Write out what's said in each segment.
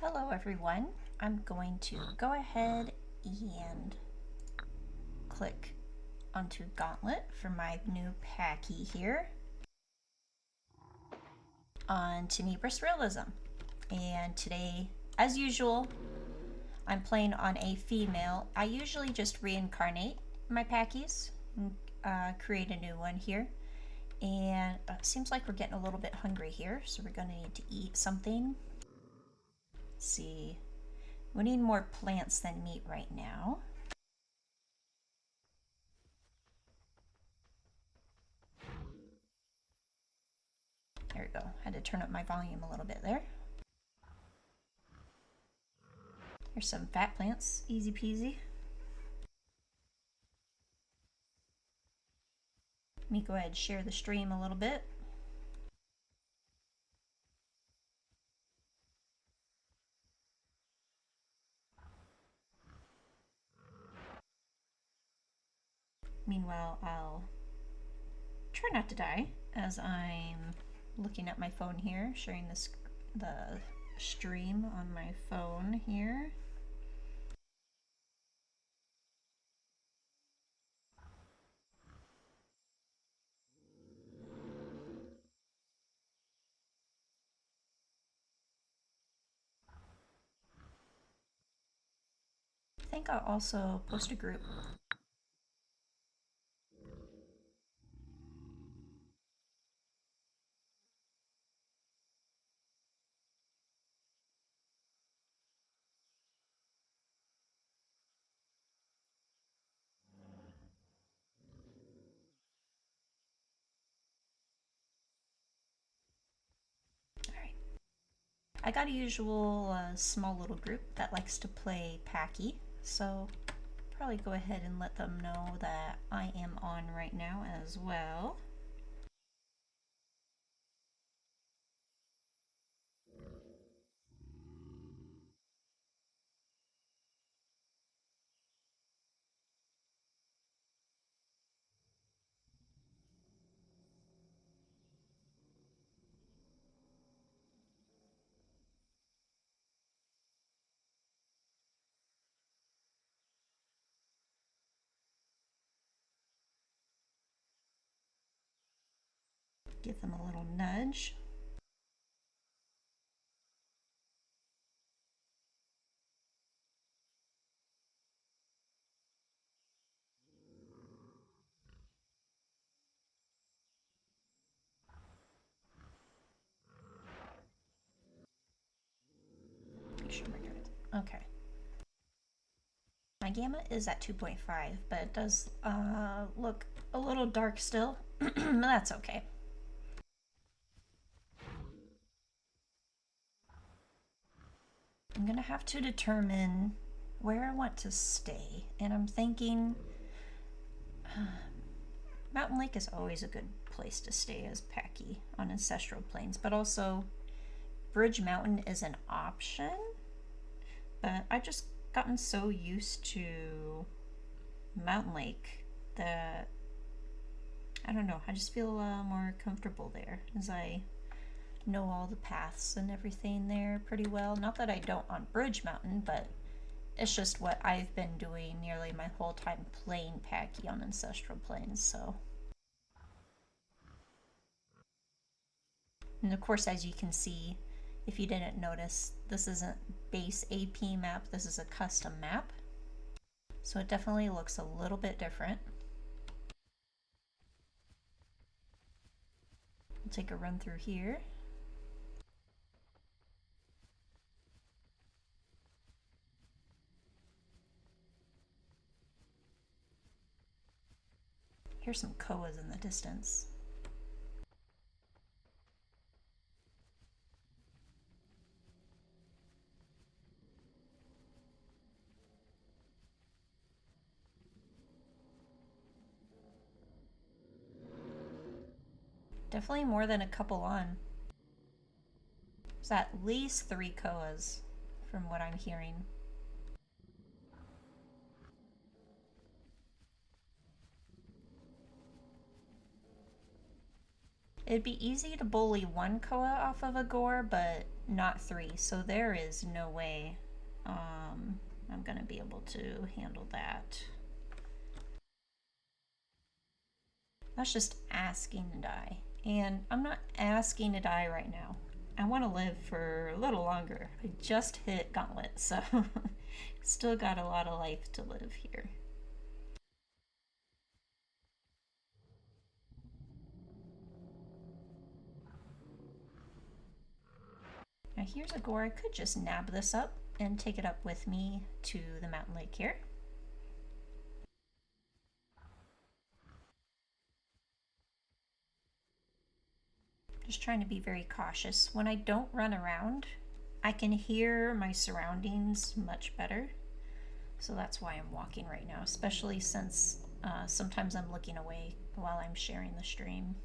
Hello everyone. I'm going to go ahead and click onto Gauntlet for my new Pachy here on Tenebris Realism. And today, as usual, I'm playing on a female. I usually just reincarnate my Pachys and create a new one here. And it seems like we're getting a little bit hungry here, so we're going to need to eat something. Let's see. We need more plants than meat right now. There we go. Had to turn up my volume a little bit there. Here's some fat plants, easy peasy. Let me go ahead and share the stream a little bit. Meanwhile, I'll try not to die as I'm looking at my phone here, sharing the stream on my phone here. I think I'll also post a group. Alright. I got a usual small little group that likes to play Pachy, so probably go ahead and let them know that I am on right now as well. Give them a little nudge. Okay. My gamma is at 2.5, but it does look a little dark still. That's okay. I'm gonna have to determine where I want to stay, and I'm thinking Mountain Lake is always a good place to stay as Pachy on Ancestral Plains, but also Bridge Mountain is an option, but I've just gotten so used to Mountain Lake that I don't know, I just feel more comfortable there as I know all the paths and everything there pretty well. Not that I don't on Bridge Mountain, but it's just what I've been doing nearly my whole time playing Pachy on Ancestral Plains, so. And of course, as you can see, if you didn't notice, this isn't base AP map, this is a custom map. So it definitely looks a little bit different. We'll take a run through here. Here's some koas in the distance. Definitely more than a couple on. There's at least 3 koas from what I'm hearing. It'd be easy to bully one koa off of a gore, but not three, so there is no way I'm gonna be able to handle that. That's just asking to die. And I'm not asking to die right now. I want to live for a little longer. I just hit gauntlet, so still got a lot of life to live here. Now here's a gore. I could just nab this up and take it up with me to the mountain lake here. Just trying to be very cautious. When I don't run around, I can hear my surroundings much better. So that's why I'm walking right now, especially since sometimes I'm looking away while I'm sharing the stream.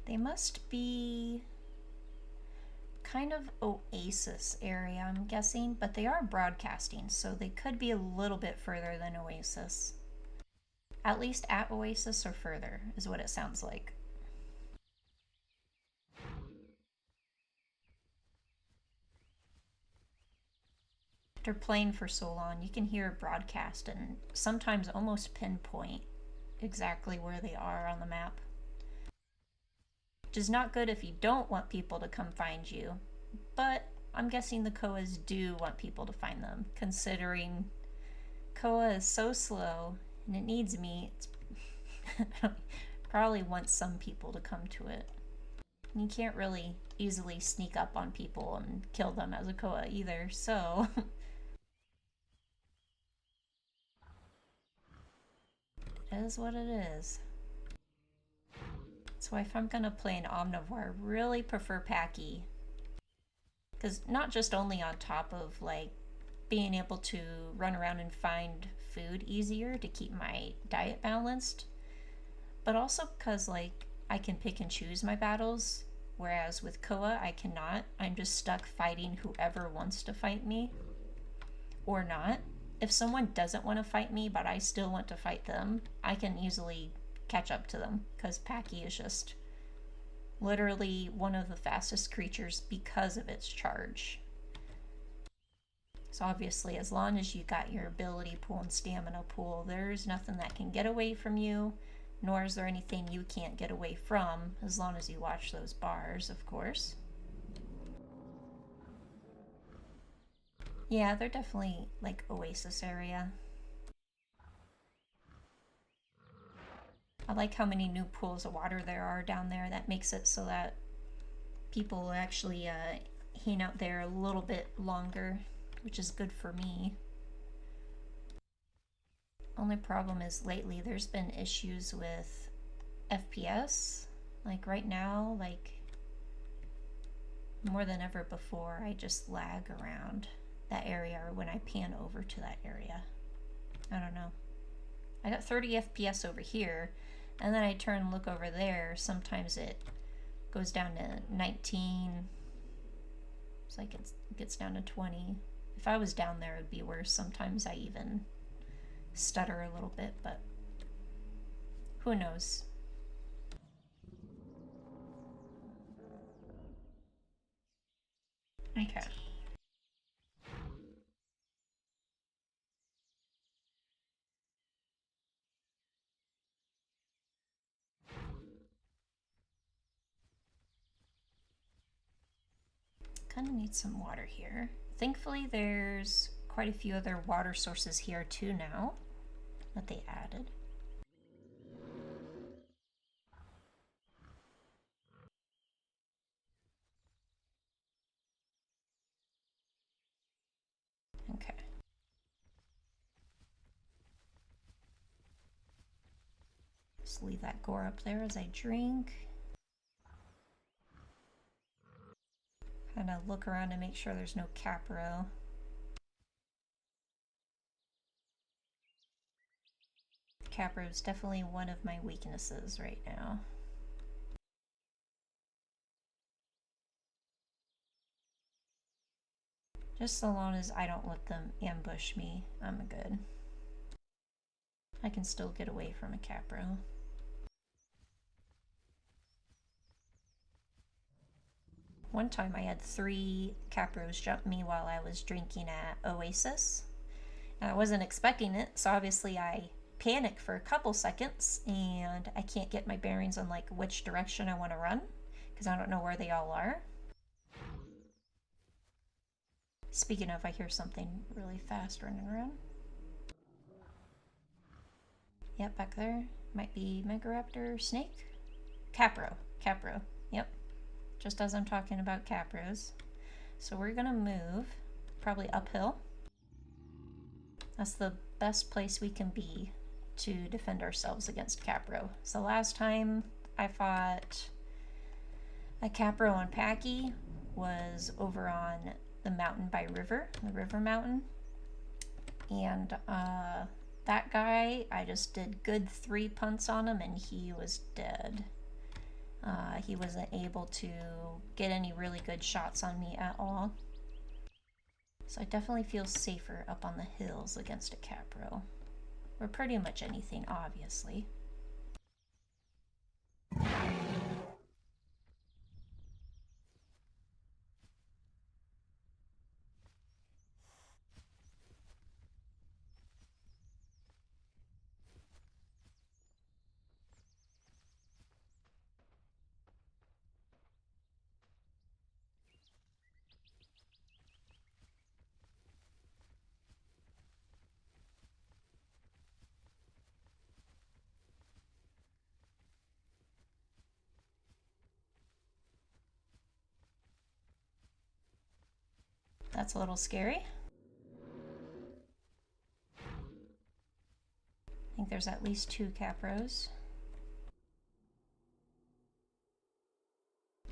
They must be kind of oasis area, I'm guessing, but they are broadcasting, so they could be a little bit further than oasis. At least at oasis or further is what it sounds like. After playing for so long, you can hear a broadcast and sometimes almost pinpoint exactly where they are on the map. Which is not good if you don't want people to come find you, but I'm guessing the koas do want people to find them, considering koa is so slow and it needs meat. Probably wants some people to come to it. And you can't really easily sneak up on people and kill them as a koa either, so it is what it is. So if I'm gonna play an omnivore, I really prefer Pachy. Because not just only on top of like being able to run around and find food easier to keep my diet balanced, but also because like I can pick and choose my battles, whereas with koa I cannot. I'm just stuck fighting whoever wants to fight me or not. If someone doesn't want to fight me but I still want to fight them, I can easily catch up to them because Pachy is just literally one of the fastest creatures because of its charge. So obviously, as long as you got your ability pool and stamina pool, there's nothing that can get away from you, nor is there anything you can't get away from, as long as you watch those bars, of course. Yeah, they're definitely like oasis area. I like how many new pools of water there are down there. That makes it so that people actually hang out there a little bit longer, which is good for me. Only problem is lately there's been issues with FPS. Like right now, like more than ever before, I just lag around that area or when I pan over to that area. I don't know. I got 30 FPS over here, and then I turn and look over there. Sometimes it goes down to 19. It's like it gets down to 20. If I was down there, it would be worse. Sometimes I even stutter a little bit, but who knows? Okay. Kind of need some water here. Thankfully, there's quite a few other water sources here too now that they added. Okay. Just leave that gore up there as I drink. Kind of look around to make sure there's no capro. Capro is definitely one of my weaknesses right now. Just so long as I don't let them ambush me, I'm good. I can still get away from a Capro. One time I had 3 Capros jump me while I was drinking at Oasis. And I wasn't expecting it, so obviously I panic for a couple seconds and I can't get my bearings on like which direction I want to run because I don't know where they all are. Speaking of, I hear something really fast running around. Yep, back there. Might be Megaraptor, snake? Capro. Capro. Yep. Just as I'm talking about Capros. So we're gonna move, probably uphill. That's the best place we can be to defend ourselves against Capro. So last time I fought a Capro on Pachy was over on the mountain by river, the river mountain. And that guy, I just did good 3 punts on him and he was dead. He wasn't able to get any really good shots on me at all. So I definitely feel safer up on the hills against a Capro. Or pretty much anything, obviously. That's a little scary. I think there's at least 2 Capros.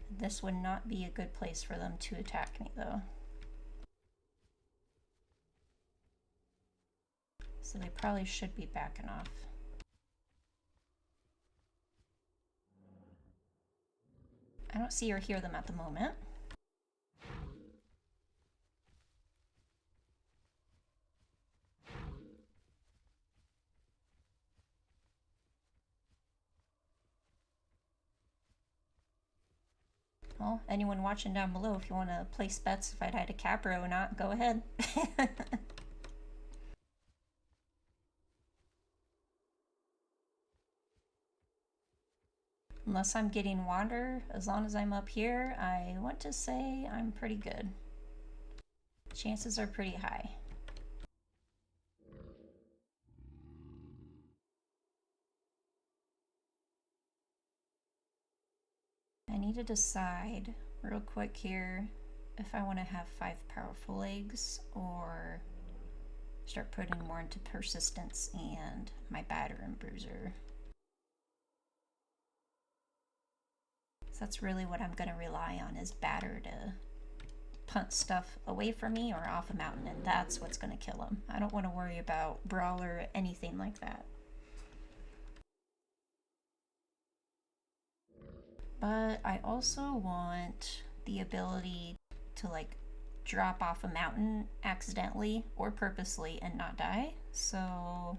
This would not be a good place for them to attack me, though. So they probably should be backing off. I don't see or hear them at the moment. Well, anyone watching down below, if you want to place bets if I'd had a Capro or not, go ahead. Unless I'm getting water, as long as I'm up here, I want to say I'm pretty good. Chances are pretty high. I need to decide real quick here if I want to have 5 powerful legs or start putting more into persistence and my batter and bruiser. So that's really what I'm going to rely on is batter to punt stuff away from me or off a mountain, and that's what's going to kill him. I don't want to worry about brawler or anything like that. But I also want the ability to like drop off a mountain accidentally or purposely and not die. So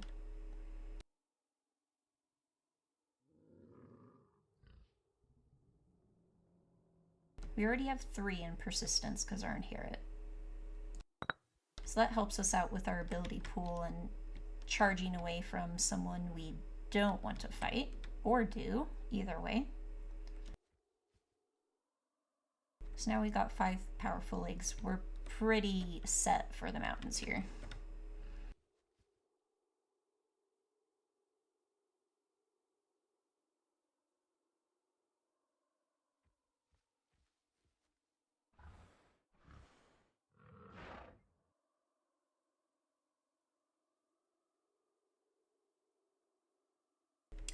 we already have 3 in persistence because our inherit. So that helps us out with our ability pool and charging away from someone we don't want to fight, or do, either way. So now we got 5 powerful legs. We're pretty set for the mountains here.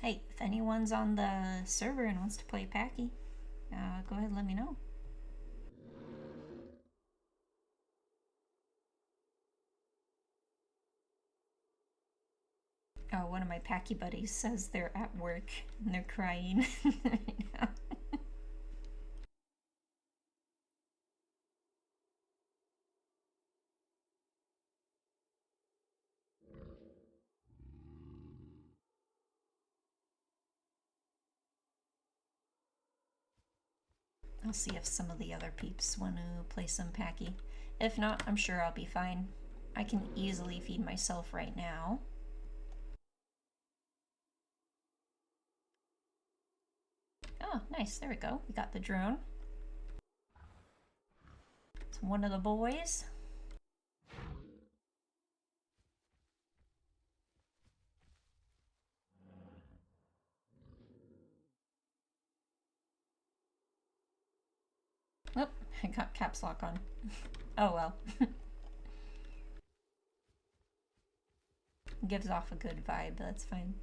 Hey, if anyone's on the server and wants to play Pachy, go ahead and let me know. how one of my Pachy buddies says they're at work and they're crying right now. I'll see if some of the other peeps want to play some Pachy. If not, I'm sure I'll be fine. I can easily feed myself right now. Oh, nice. There we go. We got the drone. It's one of the boys. Oh, I got caps lock on. Oh well. Gives off a good vibe, that's fine.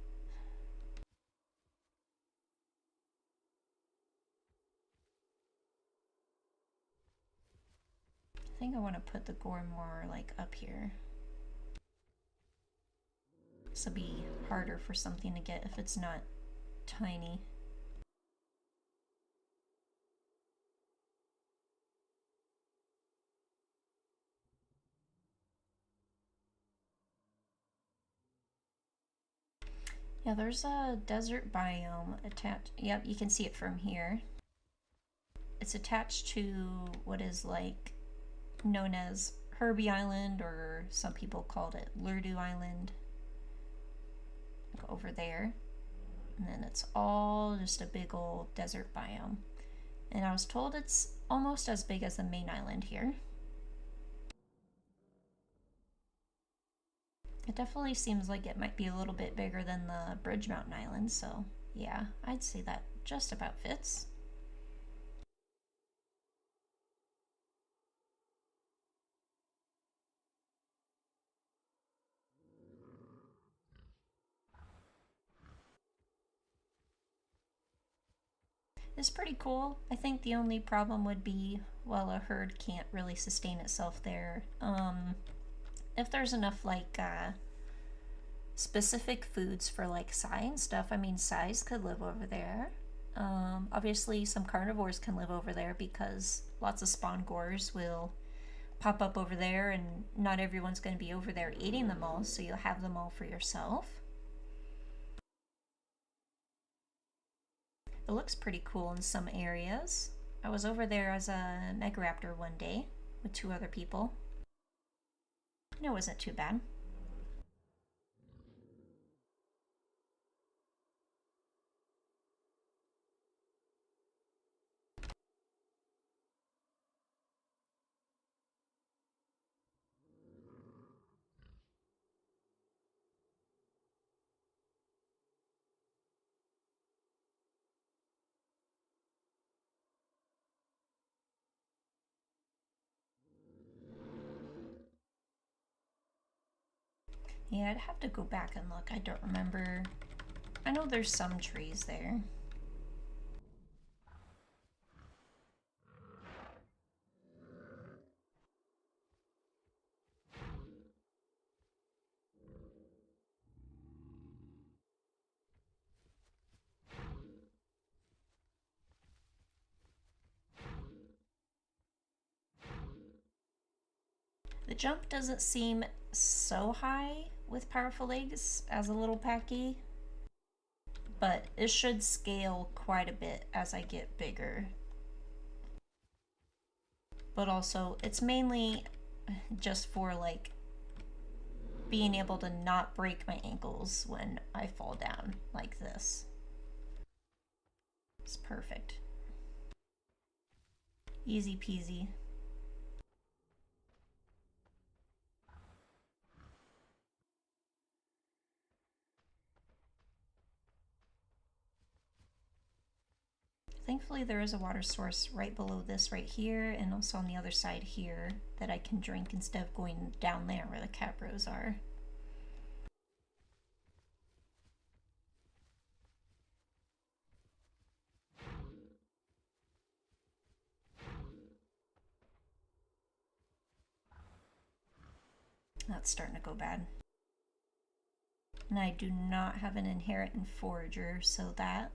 I think I want to put the gore more like up here. This will be harder for something to get if it's not tiny. Yeah, there's a desert biome attached. Yep, you can see it from here. It's attached to what is like known as Herbie Island, or some people called it Lurdu Island. Go over there. And then it's all just a big old desert biome. And I was told it's almost as big as the main island here. It definitely seems like it might be a little bit bigger than the Bridge Mountain Island, so yeah, I'd say that just about fits. It's pretty cool. I think the only problem would be, well, a herd can't really sustain itself there. If there's enough like specific foods for like Sai and stuff, I mean, Sais could live over there. Obviously, some carnivores can live over there because lots of spawn gores will pop up over there, and not everyone's going to be over there eating them all, so you'll have them all for yourself. It looks pretty cool in some areas. I was over there as a Megaraptor one day with 2 other people, and it wasn't too bad. Yeah, I'd have to go back and look. I don't remember. I know there's some trees there. The jump doesn't seem so high with powerful legs as a little Pachy, but it should scale quite a bit as I get bigger. But also, it's mainly just for like being able to not break my ankles when I fall down like this. It's perfect. Easy peasy. Thankfully there is a water source right below this right here, and also on the other side here, that I can drink instead of going down there where the capros are. That's starting to go bad. And I do not have an inherent forager, so that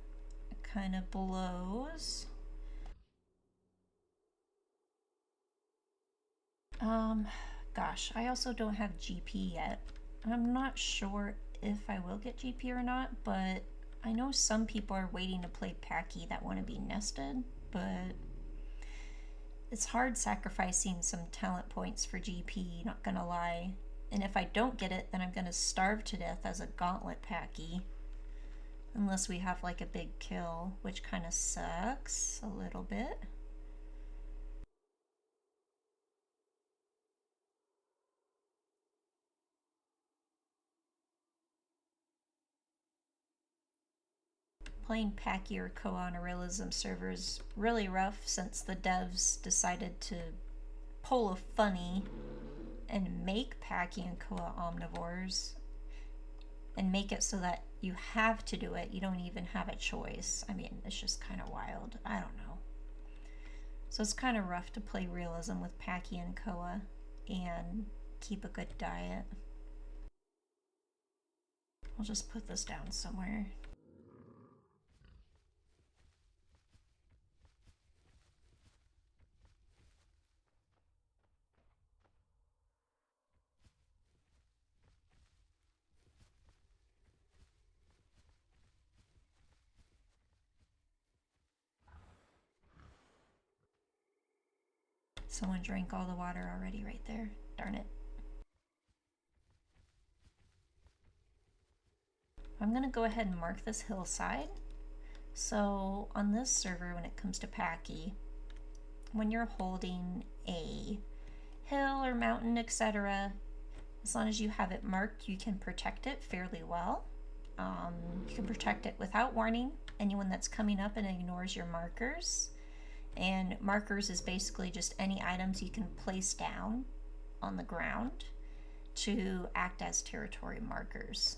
kind of blows. Gosh, I also don't have GP yet. I'm not sure if I will get GP or not, but I know some people are waiting to play Pachy that want to be nested, but it's hard sacrificing some talent points for GP, not gonna lie. And if I don't get it, then I'm gonna starve to death as a gauntlet Pachy. Unless we have like a big kill, which kind of sucks a little bit. Playing Pachy or Koa on a realism server is really rough since the devs decided to pull a funny and make Pachy and Koa omnivores and make it so that you have to do it. You don't even have a choice. I mean, it's just kind of wild. I don't know. So it's kind of rough to play realism with Pachy and Koa and keep a good diet. I'll just put this down somewhere. Someone drank all the water already right there. Darn it. I'm going to go ahead and mark this hillside. So on this server, when it comes to Pachy, when you're holding a hill or mountain, etc., as long as you have it marked, you can protect it fairly well. You can protect it without warning anyone that's coming up and ignores your markers. And markers is basically just any items you can place down on the ground to act as territory markers.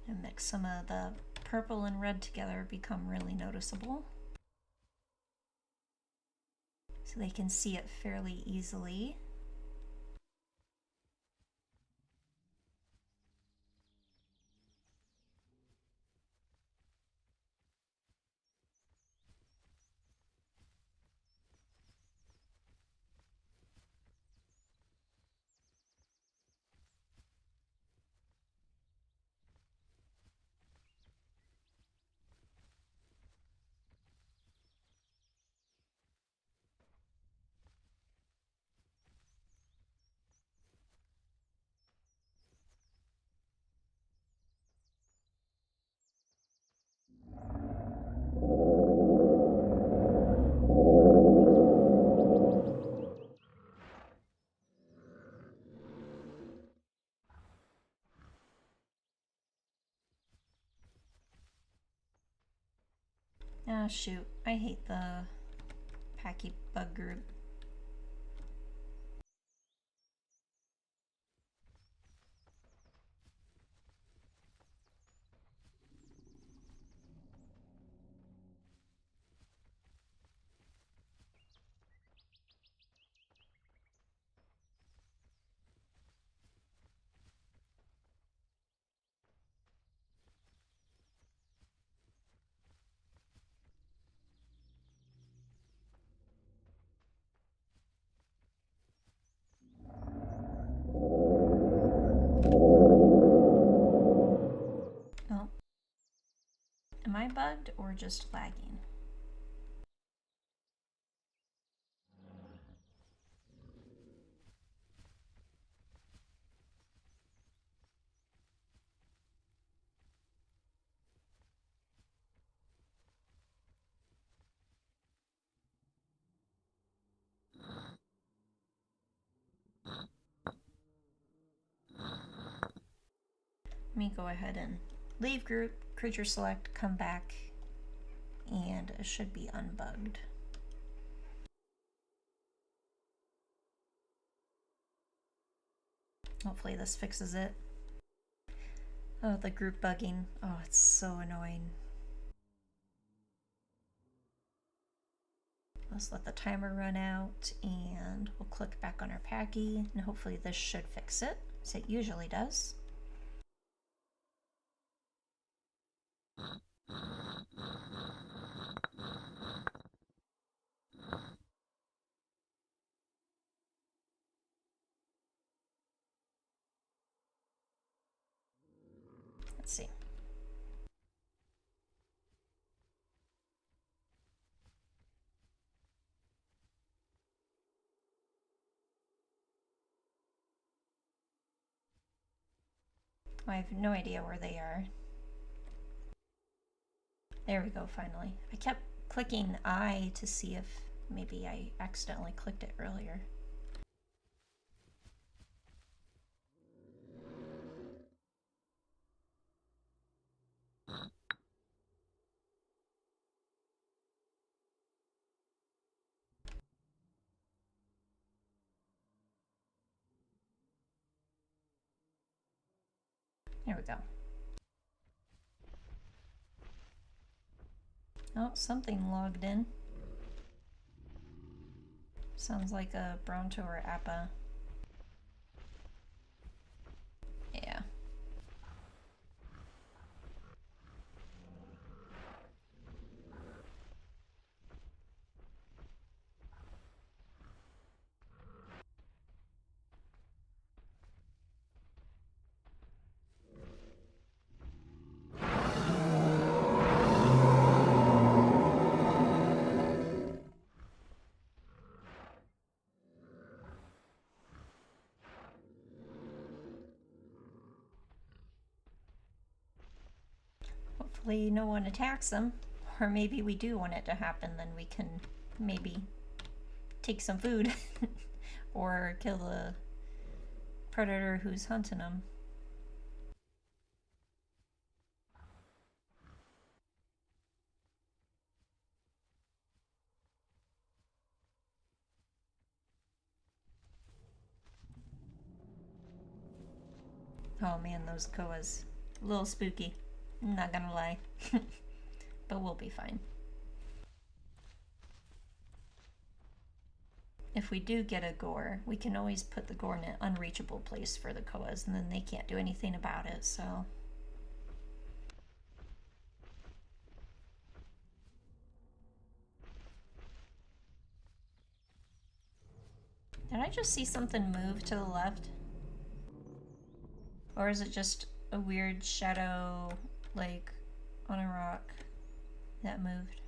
And mix some of the purple and red together, become really noticeable. So they can see it fairly easily. Ah, shoot. I hate the Pachy bug group. Oh. Am I bugged or just lagging? Let me go ahead and leave group, creature select, come back, and it should be unbugged. Hopefully this fixes it. Oh, the group bugging. Oh, it's so annoying. Let's let the timer run out and we'll click back on our Pachy and hopefully this should fix it, as it usually does. Let's see. I have no idea where they are. There we go, finally. I kept clicking I to see if maybe I accidentally clicked it earlier. There we go. Oh, something logged in. Sounds like a Bronto or Appa. Yeah. Hopefully no one attacks them. Or maybe we do want it to happen, then we can maybe take some food or kill the predator who's hunting them. Oh man, those koas. A little spooky. I'm not gonna lie. But we'll be fine. If we do get a gore, we can always put the gore in an unreachable place for the koas, and then they can't do anything about it, so... Did I just see something move to the left? Or is it just a weird shadow, like, on a rock that moved?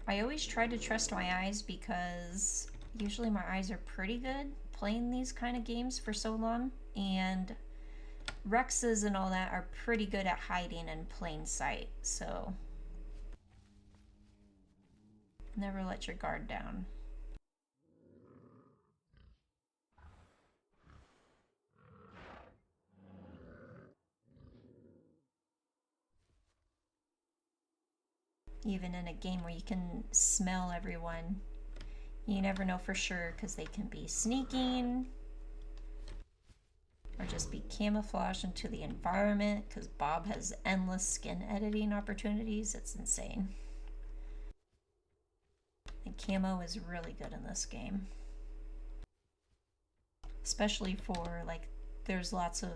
I always try to trust my eyes because usually my eyes are pretty good playing these kind of games for so long, and Rexes and all that are pretty good at hiding in plain sight, so never let your guard down. Even in a game where you can smell everyone, you never know for sure because they can be sneaking or just be camouflaged into the environment because Bob has endless skin editing opportunities. It's insane. And camo is really good in this game. Especially for, like, there's lots of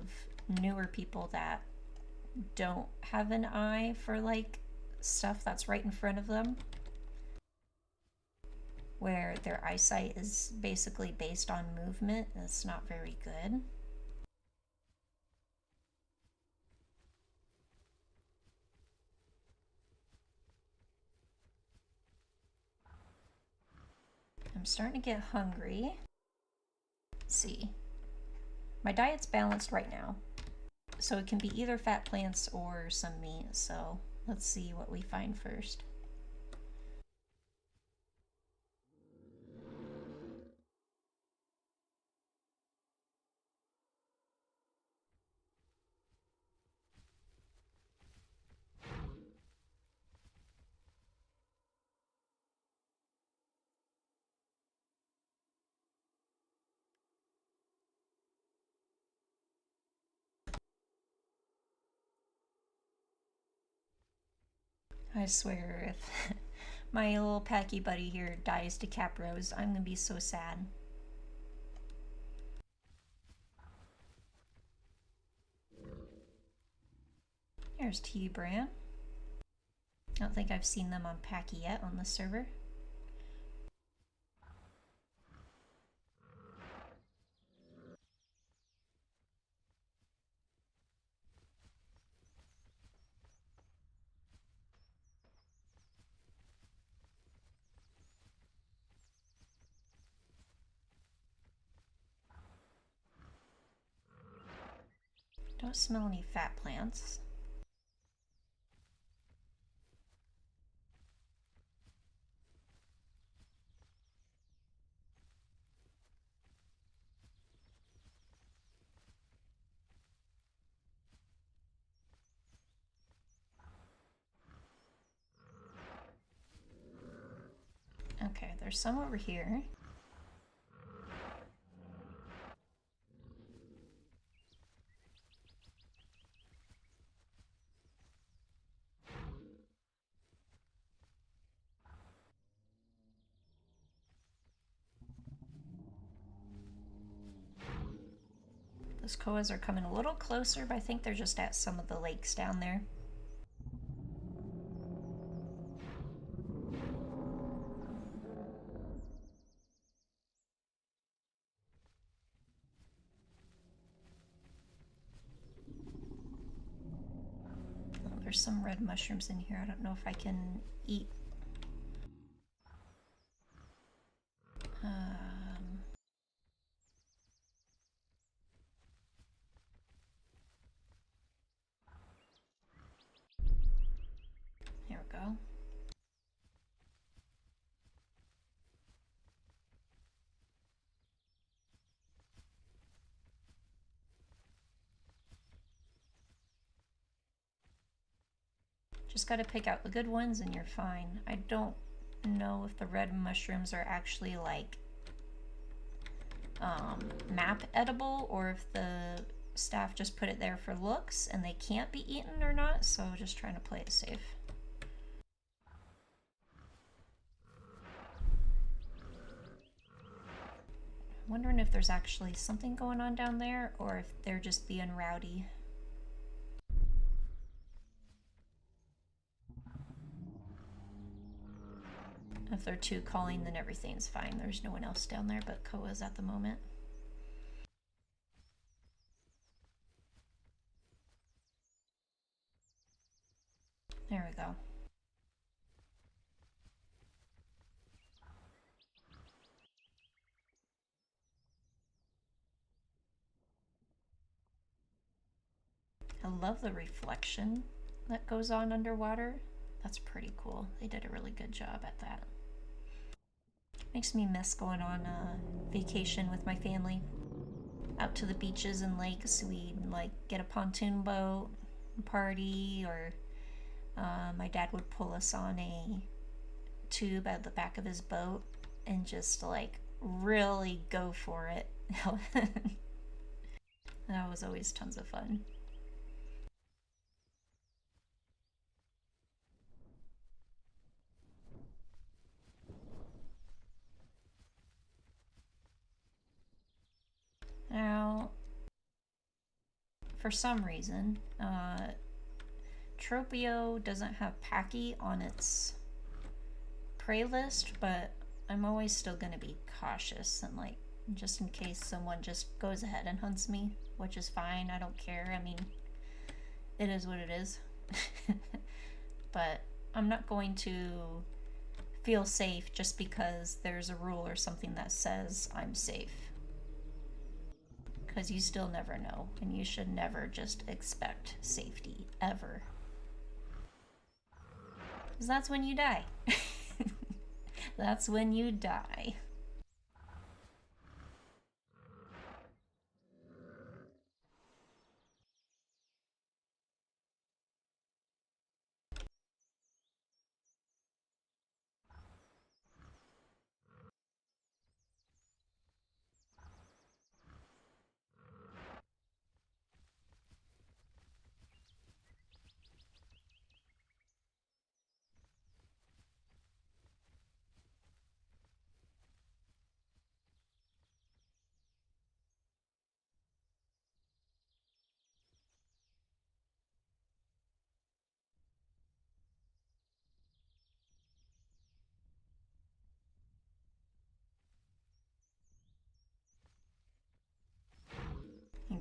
newer people that don't have an eye for, like, stuff that's right in front of them, where their eyesight is basically based on movement, and it's not very good. I'm starting to get hungry. Let's see. My diet's balanced right now, so it can be either fat plants or some meat, so let's see what we find first. I swear, if my little Pachy buddy here dies to Capros, I'm gonna be so sad. There's T-Bran. I don't think I've seen them on Pachy yet on the server. Don't smell any fat plants. Okay, there's some over here. Those koas are coming a little closer, but I think they're just at some of the lakes down there. Oh, there's some red mushrooms in here. I don't know if I can eat. There we go. Just gotta pick out the good ones and you're fine. I don't know if the red mushrooms are actually like map edible or if the staff just put it there for looks and they can't be eaten or not, so just trying to play it safe. Wondering if there's actually something going on down there or if they're just being rowdy. If they're two calling, then everything's fine. There's no one else down there but koas at the moment. There we go. I love the reflection that goes on underwater. That's pretty cool. They did a really good job at that. Makes me miss going on a vacation with my family. Out to the beaches and lakes. We'd like get a pontoon boat, party, or my dad would pull us on a tube at the back of his boat and just like really go for it. That was always tons of fun. Now, for some reason, Tropio doesn't have Pachy on its prey list, but I'm always still gonna be cautious and like just in case someone just goes ahead and hunts me, which is fine. I don't care. I mean, it is what it is. But I'm not going to feel safe just because there's a rule or something that says I'm safe. Because you still never know, and you should never just expect safety, ever. Because that's when you die. That's when you die.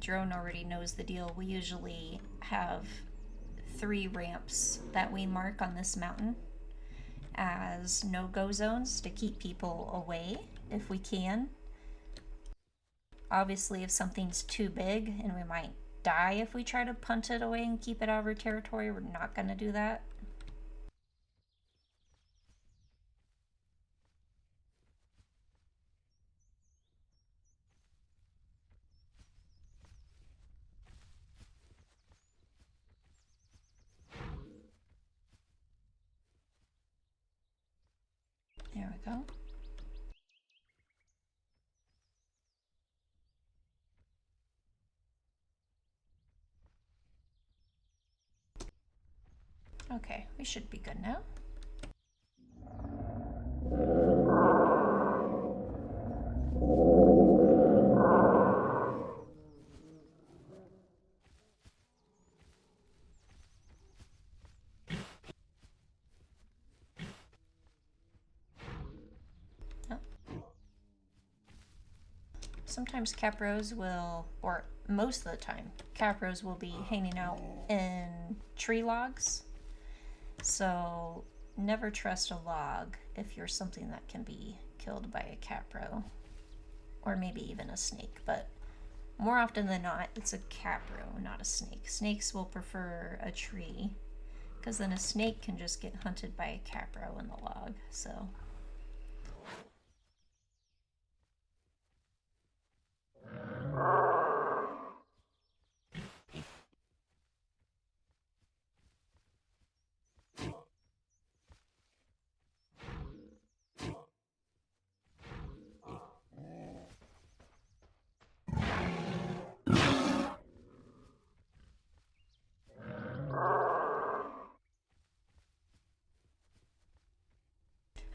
drone already knows the deal. We usually have 3 ramps that we mark on this mountain as no-go zones to keep people away if we can. Obviously, if something's too big and we might die if we try to punt it away and keep it out of our territory, we're not going to do that. There we go. Okay, we should be good now. Sometimes capros will, or most of the time, capros will be hanging out in tree logs. So never trust a log if you're something that can be killed by a capro, or maybe even a snake. But more often than not, it's a capro, not a snake. Snakes will prefer a tree, because then a snake can just get hunted by a capro in the log. So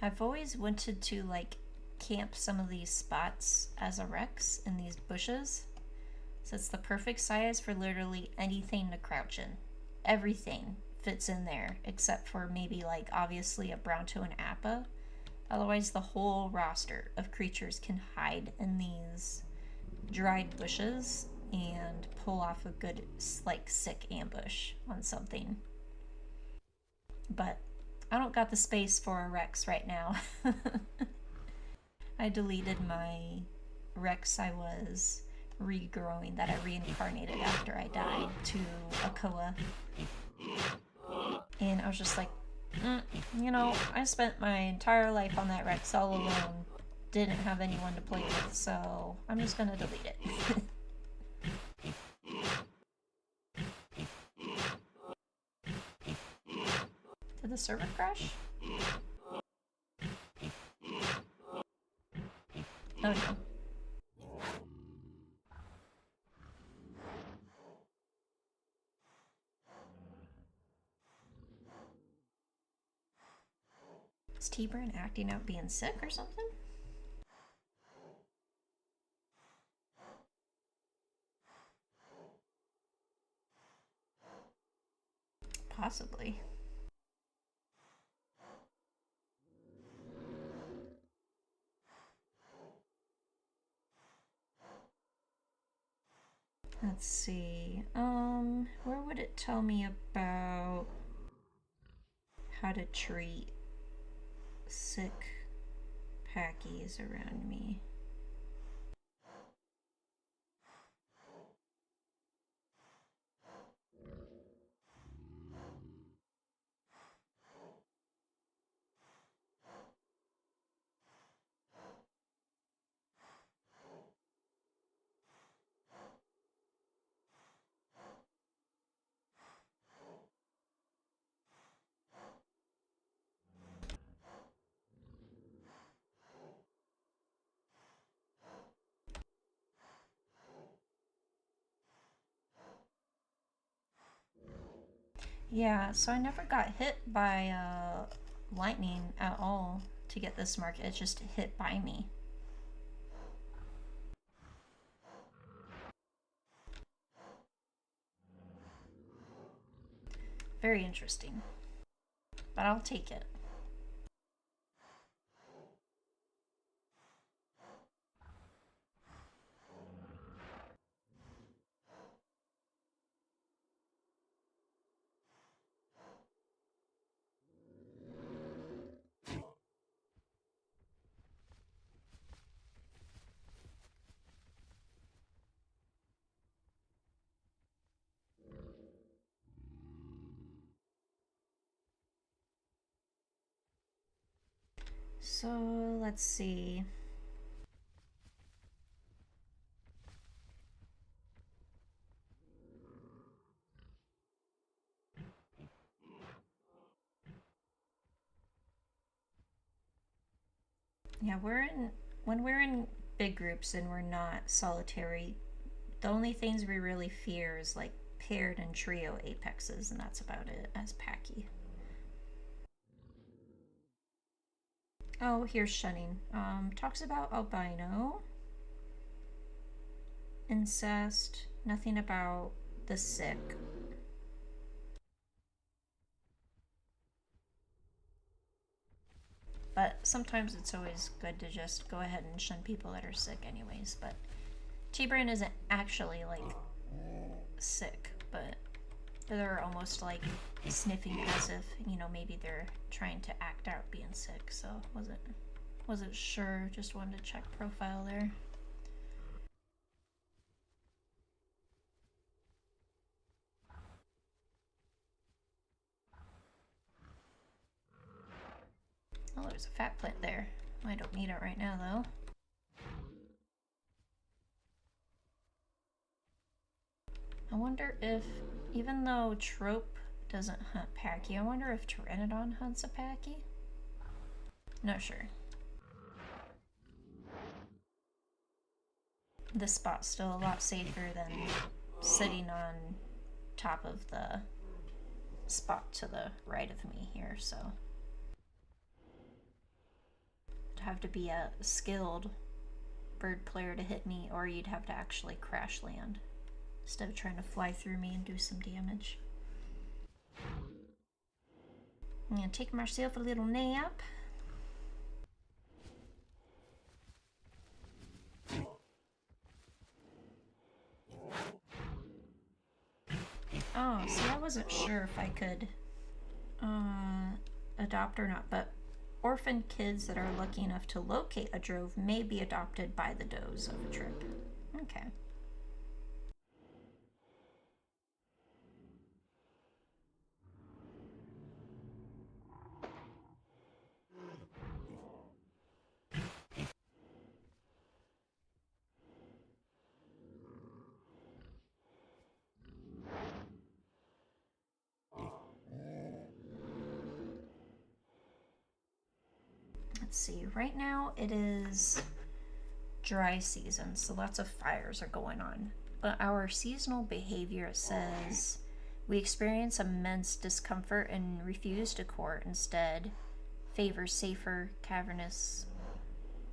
I've always wanted to like camp some of these spots as a Rex in these bushes. So it's the perfect size for literally anything to crouch in. Everything fits in there except for maybe like obviously a brown-toe and appa. Otherwise the whole roster of creatures can hide in these dried bushes and pull off a good like sick ambush on something. But I don't got the space for a Rex right now. I deleted my Rex I was regrowing that I reincarnated after I died to a Koa. And I was just like, you know, I spent my entire life on that Rex all alone. Didn't have anyone to play with, so I'm just gonna delete it. Did the server crash? Oh no. Is T-Burn acting out being sick or something? Possibly. Let's see. Where would it tell me about how to treat sick Pachy's around me? Yeah, so I never got hit by lightning at all to get this mark. It just hit by me. Very interesting. But I'll take it. So let's see. Yeah, when we're in big groups and we're not solitary, the only things we really fear is like paired and trio apexes, and that's about it as Pachy. Oh, here's Shunning. Talks about albino, incest, nothing about the sick. But sometimes it's always good to just go ahead and shun people that are sick anyways. But T-Brain isn't actually like sick, but they're almost like sniffing as if, you know, maybe they're trying to act out being sick. So wasn't sure, just wanted to check profile there. Oh, there's a fat plant there. I don't need it right now though. I wonder if, even though Trope doesn't hunt Pachy, I wonder if Pteranodon hunts a Pachy? Not sure. This spot's still a lot safer than sitting on top of the spot to the right of me here, so I'd have to be a skilled bird player to hit me, or you'd have to actually crash land instead of trying to fly through me and do some damage. I'm gonna take myself a little nap. Oh, see, I wasn't sure if I could adopt or not, but orphan kids that are lucky enough to locate a drove may be adopted by the does of a trip. Okay. Let's see, right now it is dry season, so lots of fires are going on. But our seasonal behavior, it says, we experience immense discomfort and refuse to court, instead favor safer, cavernous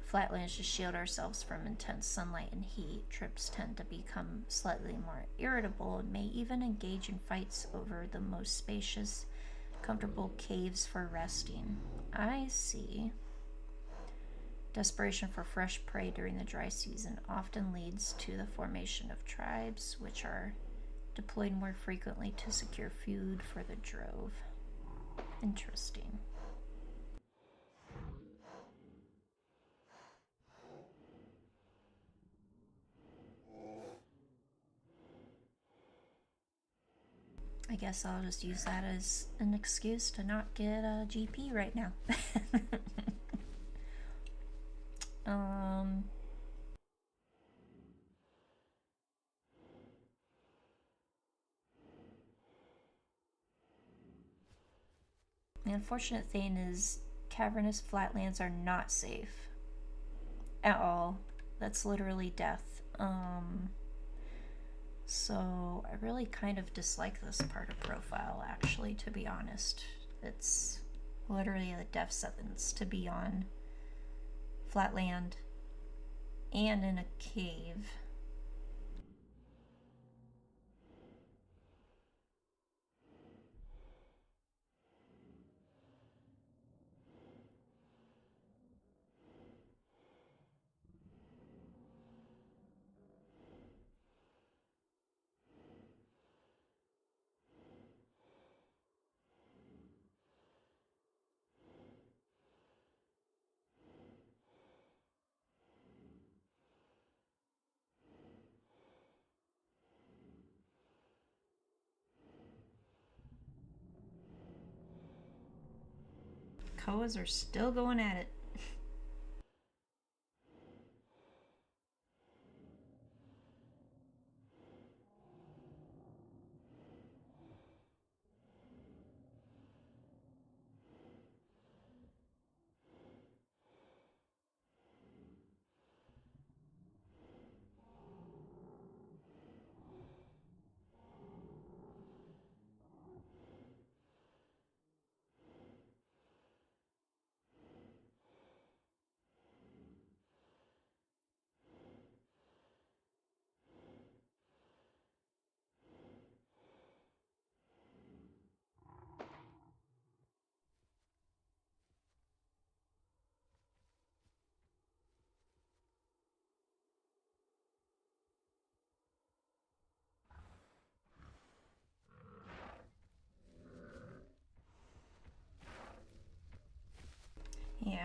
flatlands to shield ourselves from intense sunlight and heat. Trips tend to become slightly more irritable and may even engage in fights over the most spacious, comfortable caves for resting. I see. Desperation for fresh prey during the dry season often leads to the formation of tribes, which are deployed more frequently to secure food for the drove. Interesting. I guess I'll just use that as an excuse to not get a GP right now. The unfortunate thing is cavernous flatlands are not safe at all. That's literally death. So I really kind of dislike this part of profile, actually, to be honest. It's literally a death sentence to be on flatland and in a cave. Koas are still going at it.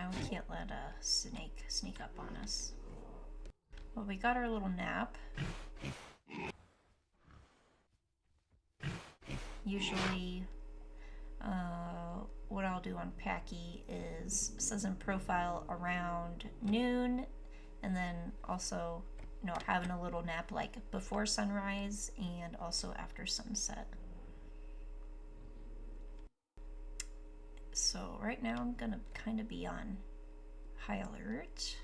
now. We can't let a snake sneak up on us. Well, we got our little nap. Usually, what I'll do on Pachy is, says in profile, around noon, and then also, you know, having a little nap like before sunrise and also after sunset. So right now I'm gonna kind of be on high alert.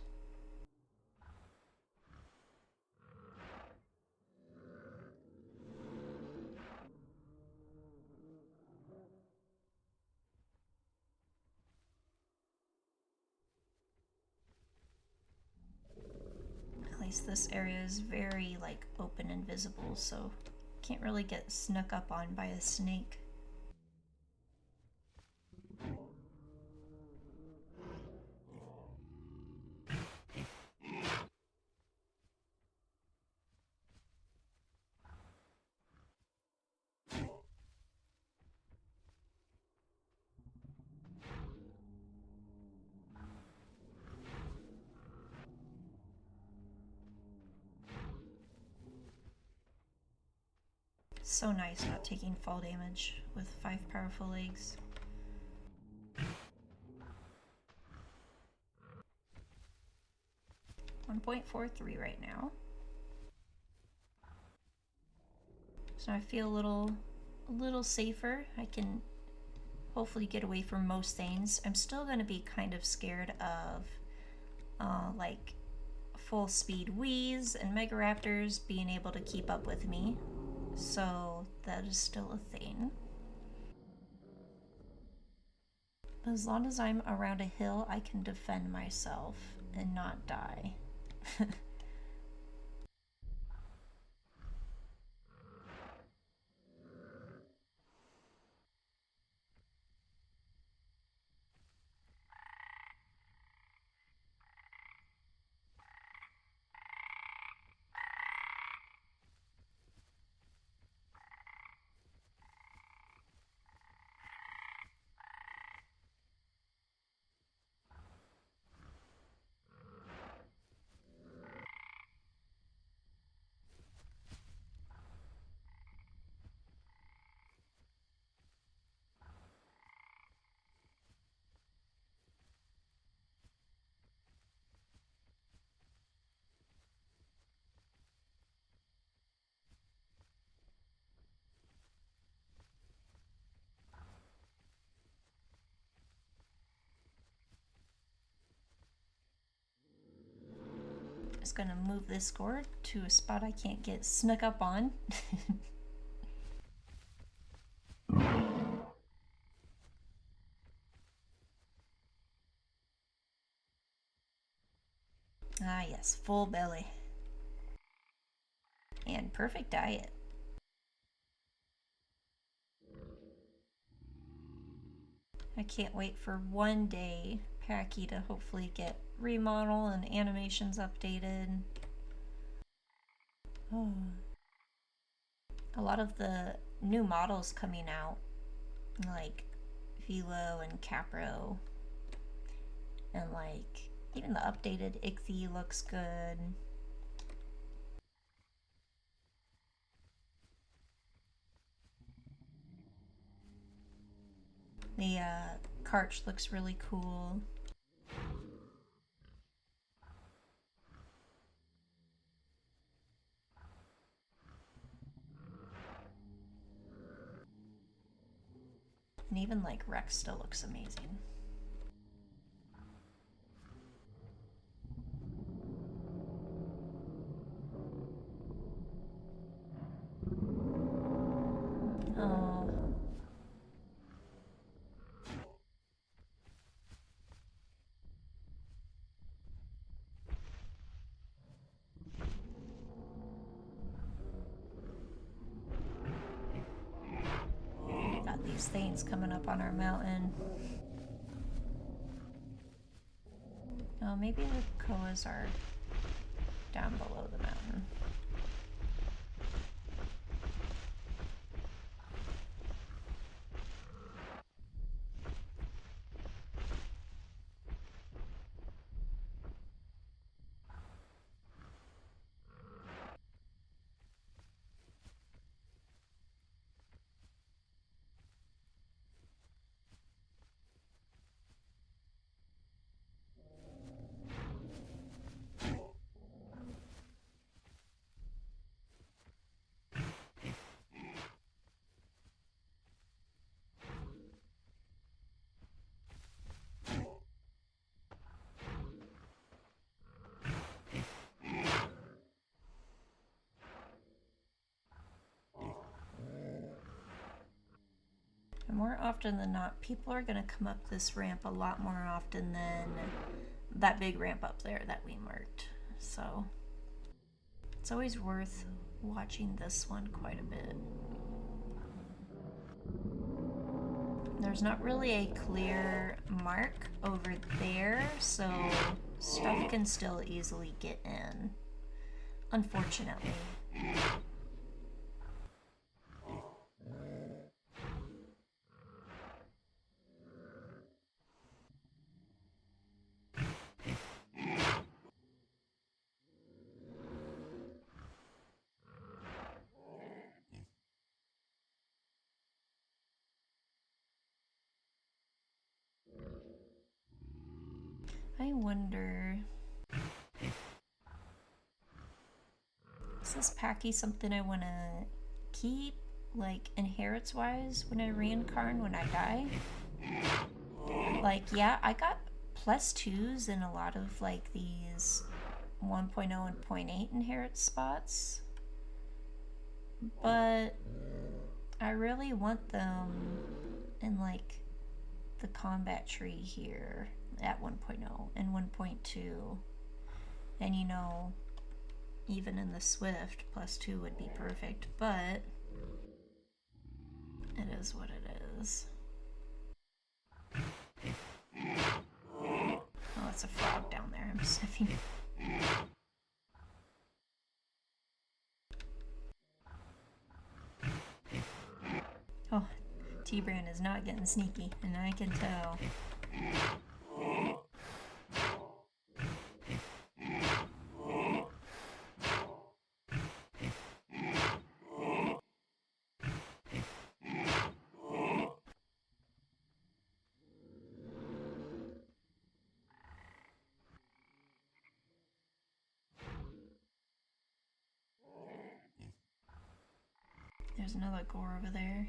At least this area is very like open and visible, so can't really get snuck up on by a snake. So nice not taking fall damage with 5 powerful legs. .43 right now. So I feel a little safer. I can hopefully get away from most things. I'm still going to be kind of scared of like full speed Wheeze and Megaraptors being able to keep up with me. So that is still a thing. As long as I'm around a hill, I can defend myself and not die. Just gonna move this gore to a spot I can't get snuck up on. Ah yes, full belly. And perfect diet. I can't wait for one day Pachy to hopefully get remodel and animations updated. Oh. A lot of the new models coming out, like Velo and Capro, and like even the updated Ichthy looks good. The Karch looks really cool. And even like Rex still looks amazing. Oh. Got these things coming up on our mountain. Oh, maybe the koas are down below the mountain. more often than not, people are gonna come up this ramp a lot more often than that big ramp up there that we marked. So it's always worth watching this one quite a bit. There's not really a clear mark over there, so stuff can still easily get in, unfortunately. I wonder, is this Pachy something I want to keep, like, inherits wise when I reincarn, when I die? Like, yeah, I got +2s in a lot of, like, these 1.0 and 0.8 inherit spots, but I really want them in, like, the combat tree here at 1.0 and 1.2, and you know, even in the Swift, +2 would be perfect, but it is what it is. Oh, it's a frog down there. I'm sniffing. Oh, T-Brand is not getting sneaky, and I can tell. There's another gore over there.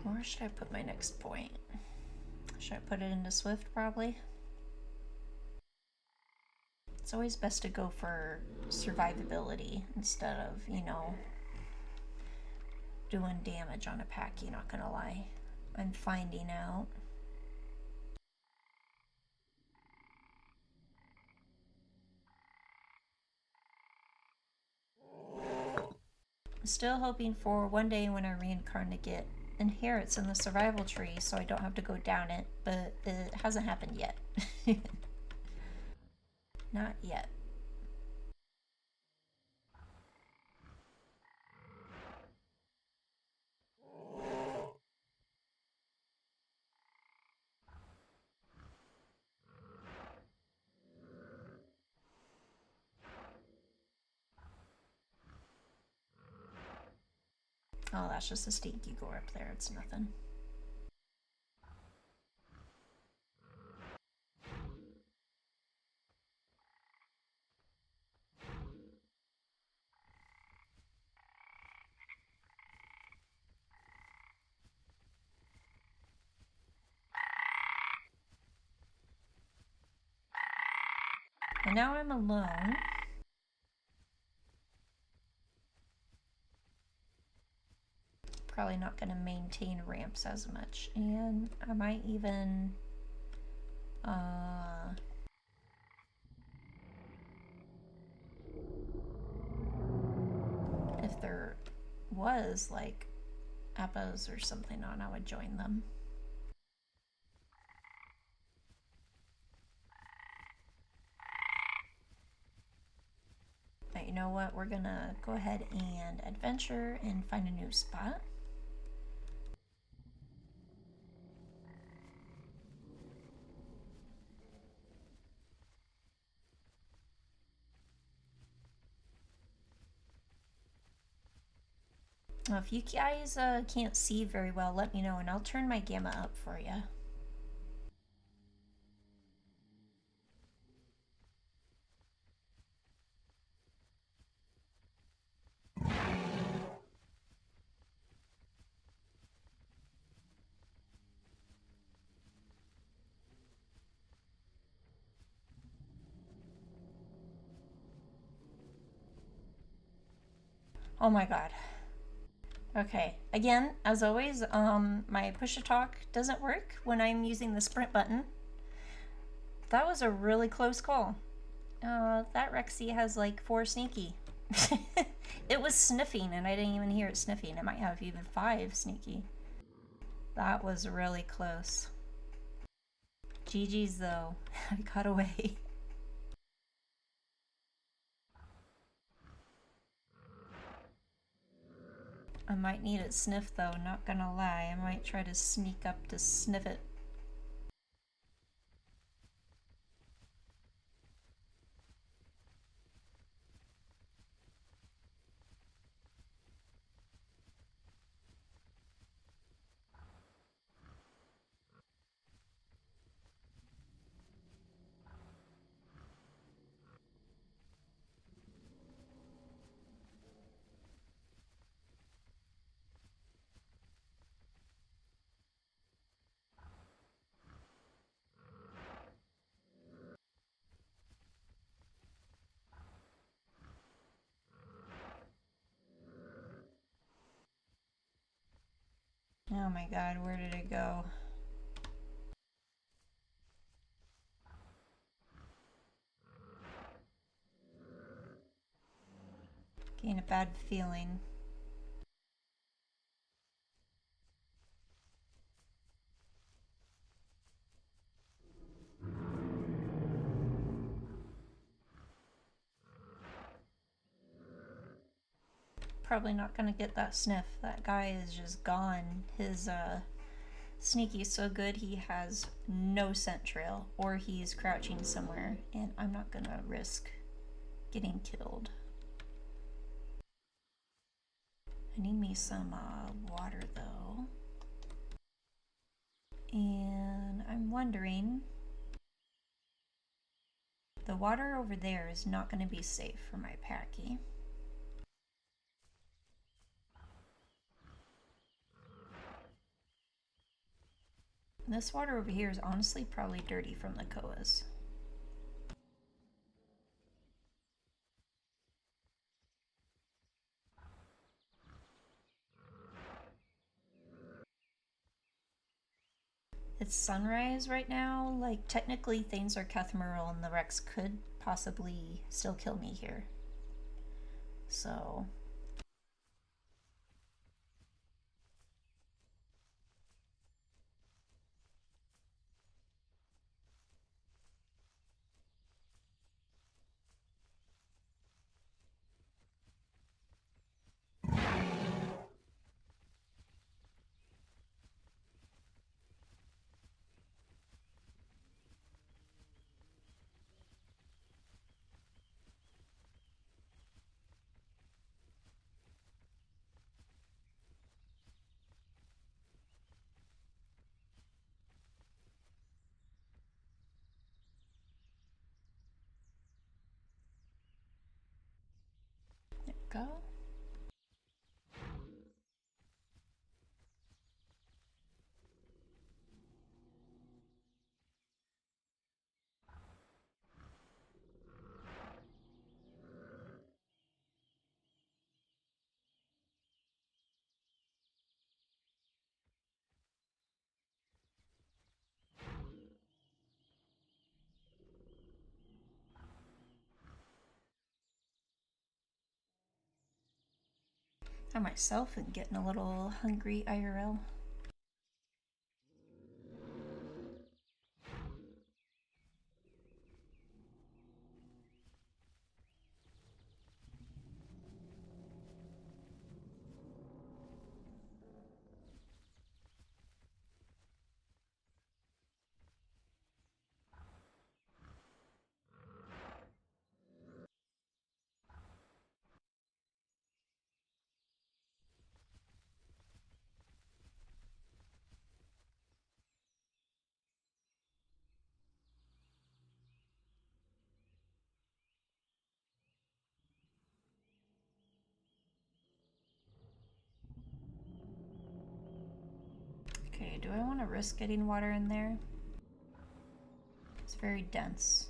Where should I put my next point? Should I put it into Swift, probably? It's always best to go for survivability instead of, you know, doing damage on a Pachy, not gonna lie. I'm finding out. I'm still hoping for one day when I reincarnate to get inherits in the survival tree so I don't have to go down it, but it hasn't happened yet. Not yet. Oh, that's just a stinky gore up there. It's nothing. And now I'm alone. Probably not going to maintain ramps as much, and I might even if there was like Appos or something on, I would join them. But you know what, we're gonna go ahead and adventure and find a new spot. If you guys can't see very well, let me know and I'll turn my gamma up for you. Oh my god. Okay, again, as always, my push to talk doesn't work when I'm using the sprint button. That was a really close call. That Rexy has like 4 sneaky. It was sniffing and I didn't even hear it sniffing. It might have even 5 sneaky. That was really close. GG's though. I got away. I might need it sniffed though, not gonna lie. I might try to sneak up to sniff it. Oh my god, where did it go? Getting a bad feeling. Probably not gonna get that sniff. That guy is just gone. His sneaky is so good he has no scent trail, or he's crouching somewhere, and I'm not gonna risk getting killed. I need me some water though. And I'm wondering, the water over there is not going to be safe for my Pachy. This water over here is honestly probably dirty from the koas. It's sunrise right now. Like, technically things are Kethmeral and the Rex could possibly still kill me here. So... there we go. I myself am getting a little hungry IRL. Okay, do I want to risk getting water in there? It's very dense.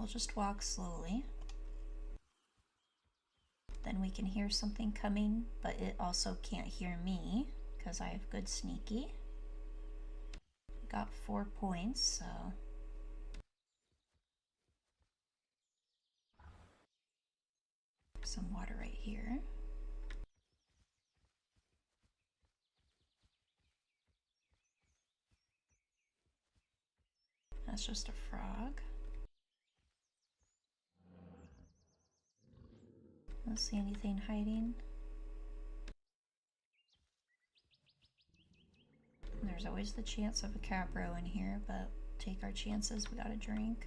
I'll just walk slowly. Then we can hear something coming, but it also can't hear me because I have good sneaky. Got 4 points, so some water right here. That's just a frog. Don't see anything hiding. There's always the chance of a capro in here, but take our chances. We got a drink.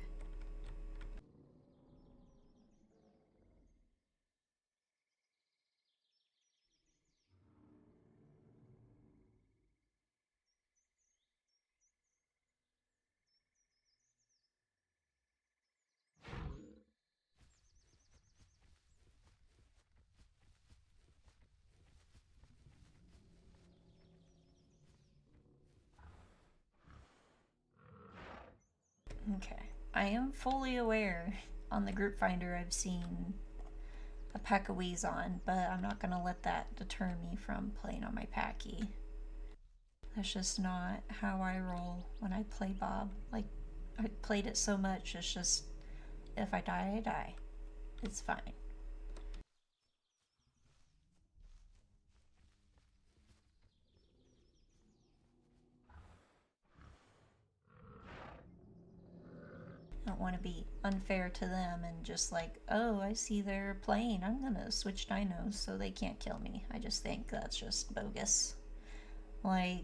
Okay, I am fully aware on the group finder I've seen a Pachycephalosaurus, but I'm not gonna let that deter me from playing on my Pachy. That's just not how I roll when I play Bob. Like, I played it so much, it's just, if I die, I die. It's fine. I don't want to be unfair to them and just like, oh, I see they're playing, I'm gonna switch dinos so they can't kill me. I just think that's just bogus. Like,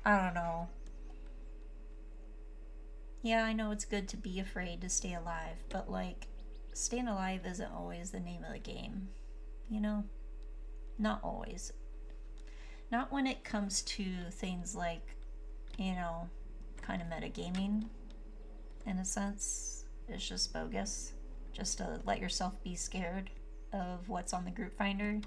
I don't know. Yeah, I know it's good to be afraid to stay alive, but like, staying alive isn't always the name of the game, you know? Not always. Not when it comes to things like, you know, kind of metagaming, in a sense. It's just bogus. Just to let yourself be scared of what's on the group finder.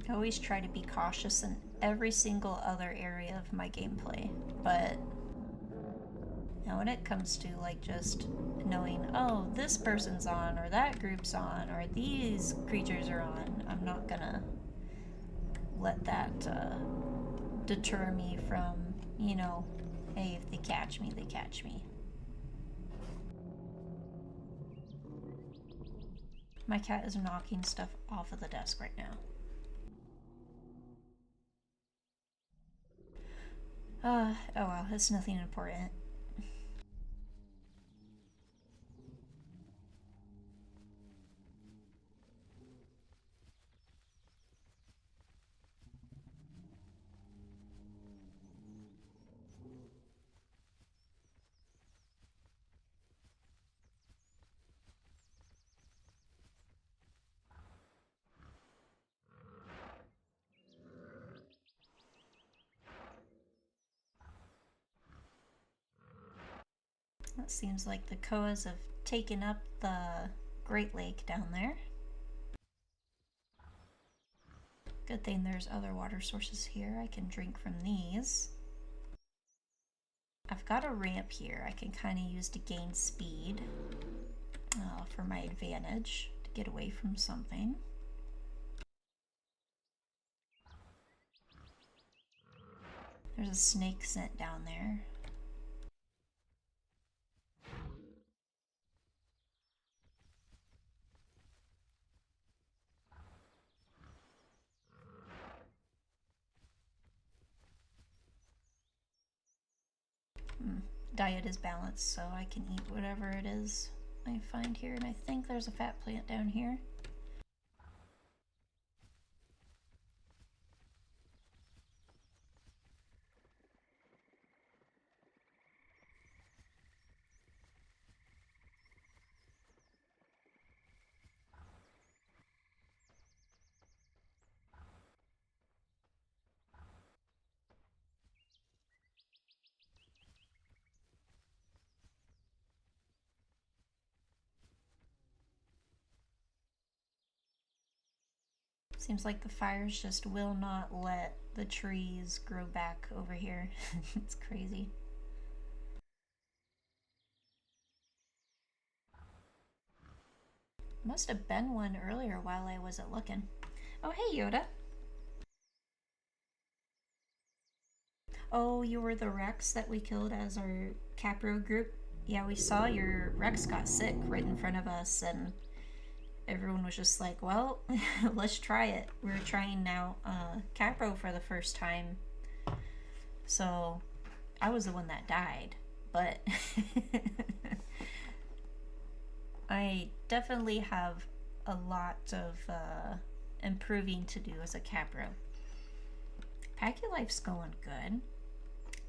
I always try to be cautious in every single other area of my gameplay, but now when it comes to like just knowing, oh, this person's on, or that group's on, or these creatures are on, I'm not gonna let that deter me from, you know, hey, if they catch me, they catch me. My cat is knocking stuff off of the desk right now. Oh well, it's nothing important. It seems like the Koas have taken up the Great Lake down there. Good thing there's other water sources here. I can drink from these. I've got a ramp here I can kind of use to gain speed for my advantage, to get away from something. There's a snake scent down there. Diet is balanced, so I can eat whatever it is I find here, and I think there's a fat plant down here. Seems like the fires just will not let the trees grow back over here. It's crazy. Must have been one earlier while I wasn't looking. Oh, hey, Yoda. Oh, you were the Rex that we killed as our Capro group? Yeah, we saw your Rex got sick right in front of us, and everyone was just like, well, let's try it. We're trying now Capro for the first time. So I was the one that died, but I definitely have a lot of improving to do as a Capro. Pachy life's going good.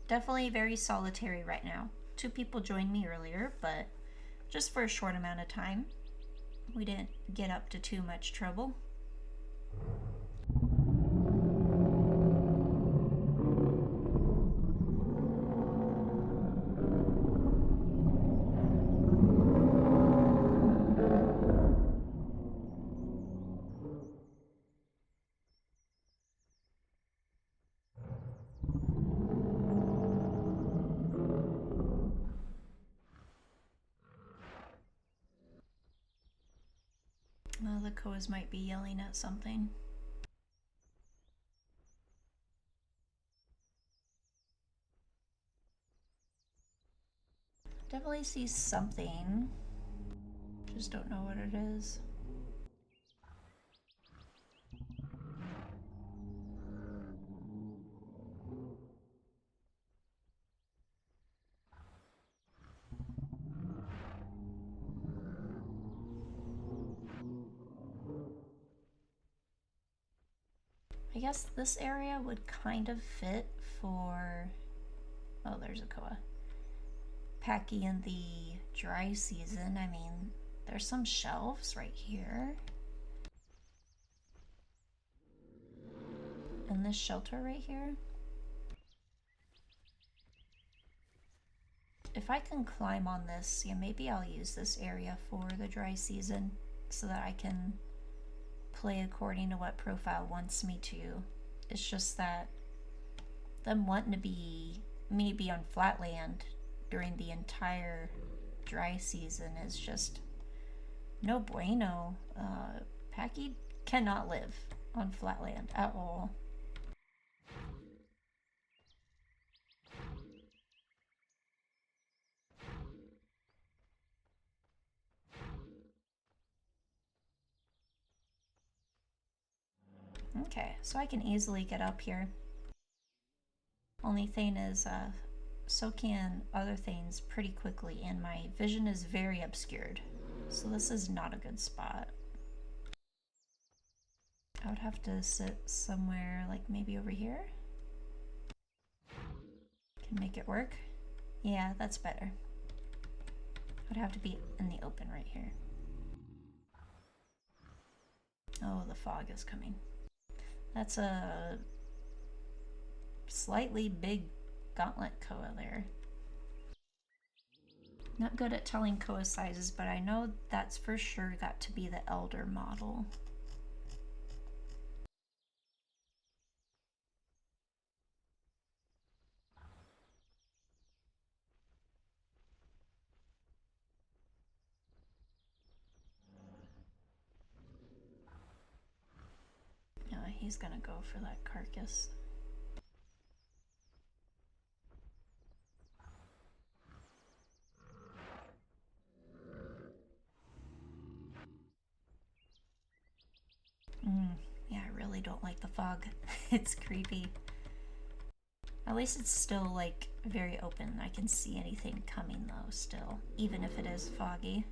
Definitely very solitary right now. 2 people joined me earlier, but just for a short amount of time. We didn't get up to too much trouble. Well, the Koas might be yelling at something. Definitely see something. Just don't know what it is. I guess this area would kind of fit for... Oh, there's a Koa. Pachy in the dry season. I mean, there's some shelves right here. And this shelter right here. If I can climb on this, yeah, maybe I'll use this area for the dry season so that I can play according to what profile wants me to. It's just that them wanting to be me be on flatland during the entire dry season is just no bueno. Pachy cannot live on flatland at all. Okay, so I can easily get up here. Only thing is, so can other things pretty quickly, and my vision is very obscured. So this is not a good spot. I would have to sit somewhere like maybe over here. Can make it work. Yeah, that's better. I'd have to be in the open right here. Oh, the fog is coming. That's a slightly big gauntlet Koa there. Not good at telling Koa sizes, but I know that's for sure got to be the elder model. He's gonna go for that carcass. Yeah, I really don't like the fog. It's creepy. At least it's still like very open. I can see anything coming though still, even if it is foggy.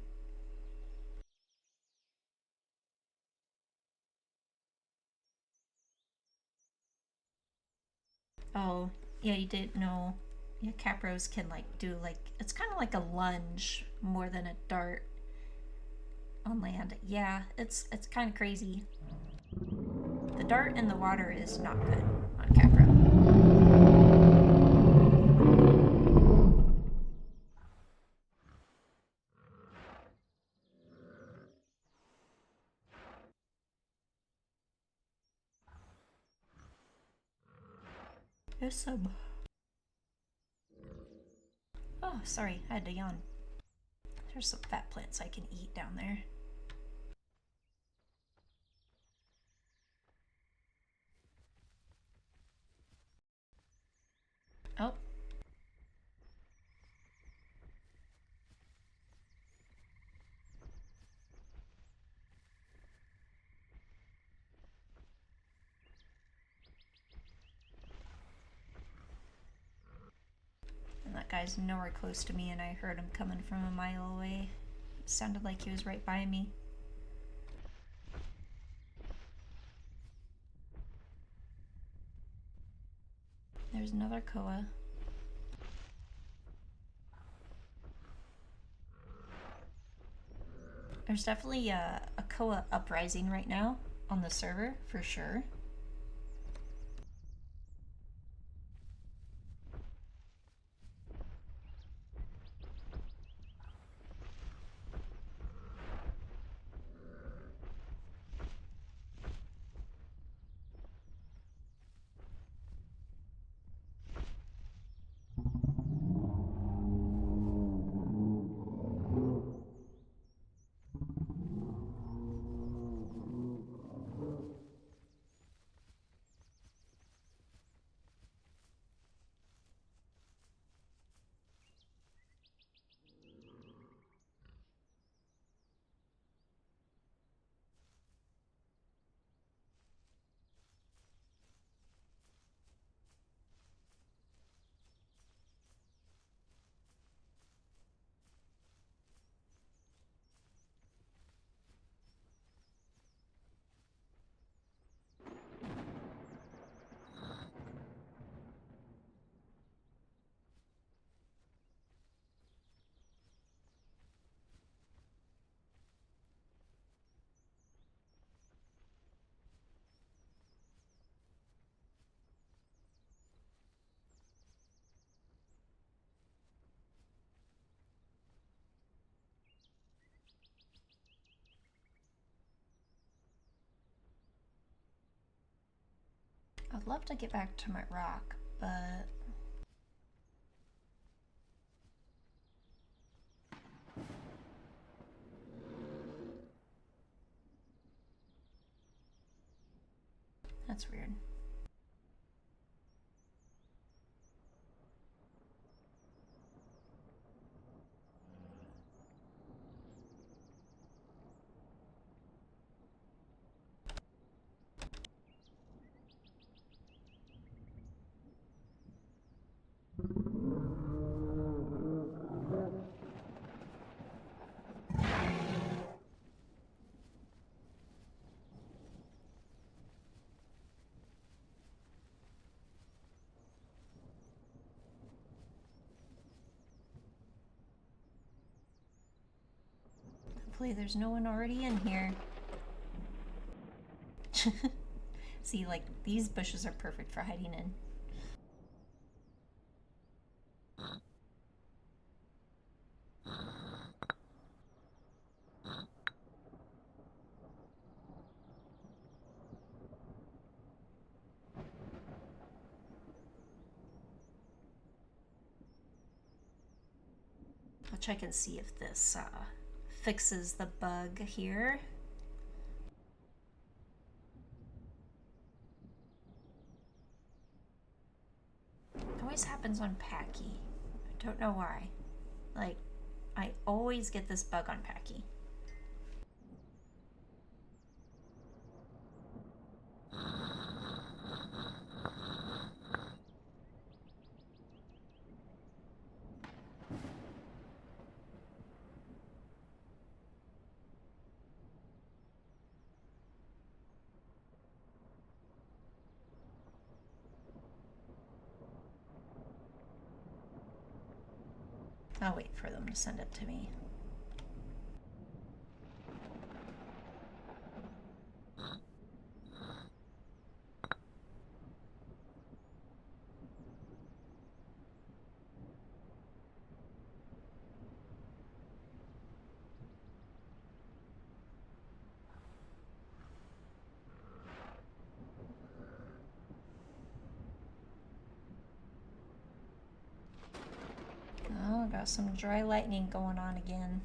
Oh, yeah, you didn't know. Yeah, Capros can like do like, it's kind of like a lunge more than a dart on land. Yeah, it's kind of crazy. The dart in the water is not good on Capro. There's some. Oh, sorry, I had to yawn. There's some fat plants I can eat down there. Oh. And that guy's nowhere close to me, and I heard him coming from a mile away. It sounded like he was right by me. There's another koa. There's definitely a koa uprising right now on the server, for sure. I'd love to get back to my rock, but that's weird. Hopefully there's no one already in here. See, like, these bushes are perfect for hiding in. I'll check and see if this fixes the bug here. It always happens on Pachy. I don't know why. Like, I always get this bug on Pachy. I'll wait for them to send it to me. got some dry lightning going on again.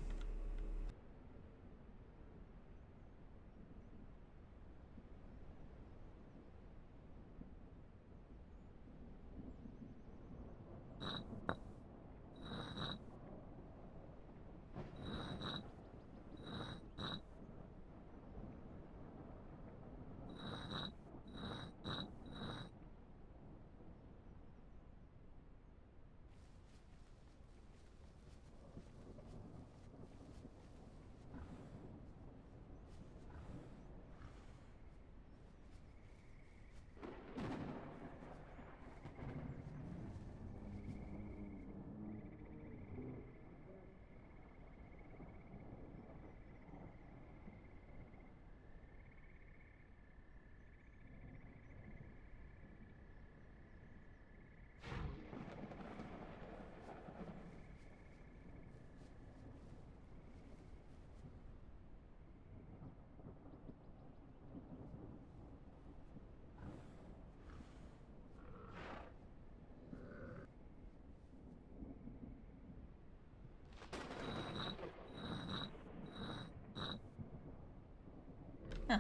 Huh.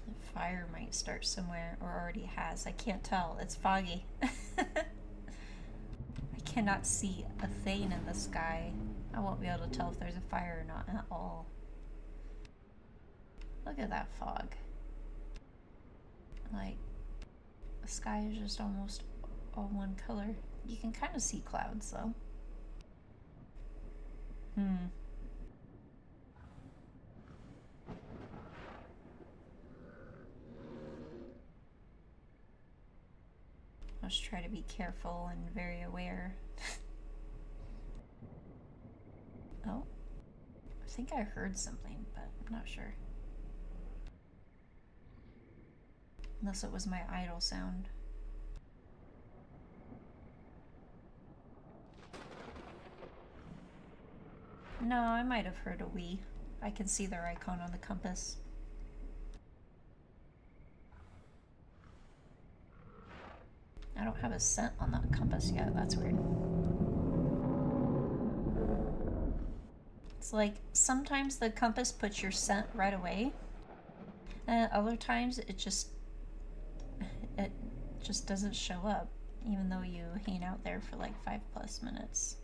The fire might start somewhere, or already has. I can't tell. It's foggy. I cannot see a thing in the sky. I won't be able to tell if there's a fire or not at all. Look at that fog. Like, the sky is just almost all one color. You can kind of see clouds though. Let's try to be careful and very aware. Oh, I think I heard something, but I'm not sure. Unless it was my idle sound. No, I might have heard a wee. I can see their icon on the compass. I don't have a scent on that compass yet. That's weird. It's like sometimes the compass puts your scent right away, and other times it just doesn't show up, even though you hang out there for like 5+ minutes.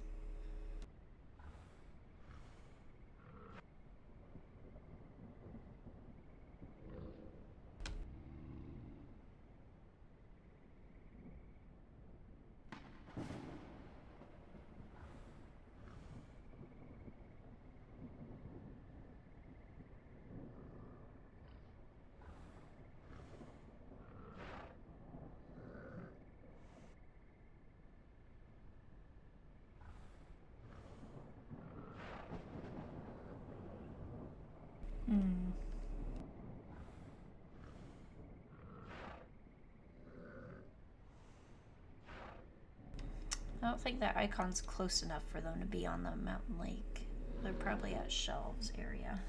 I don't think that icon's close enough for them to be on the mountain lake. They're probably at Shelves area.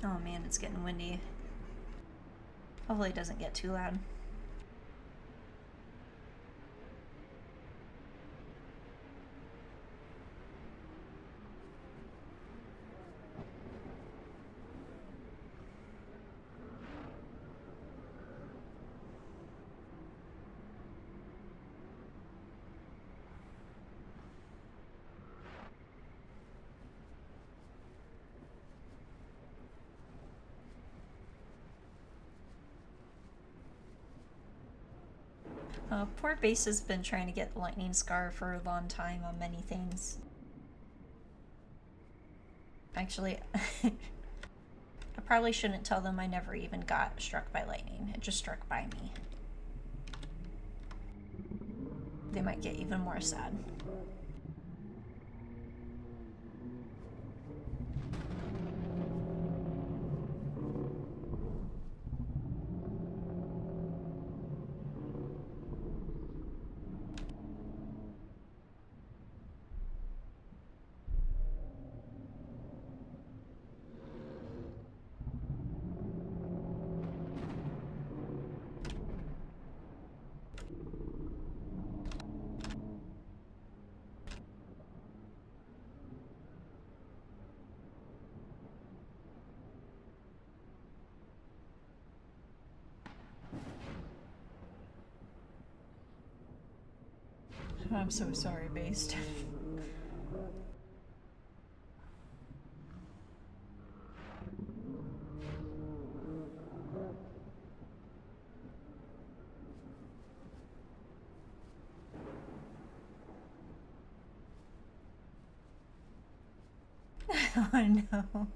Oh man, it's getting windy. Hopefully it doesn't get too loud. Poor Base has been trying to get Lightning Scar for a long time on many things. Actually, I probably shouldn't tell them I never even got struck by lightning. It just struck by me. They might get even more sad. I'm so sorry, Based. Oh no.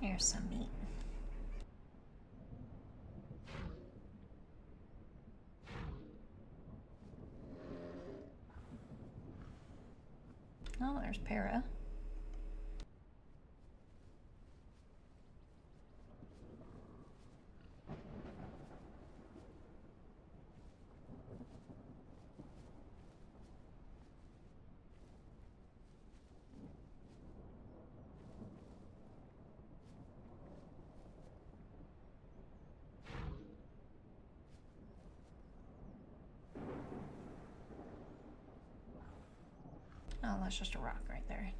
Here's some meat. Oh, there's Para. Oh, that's just a rock right there.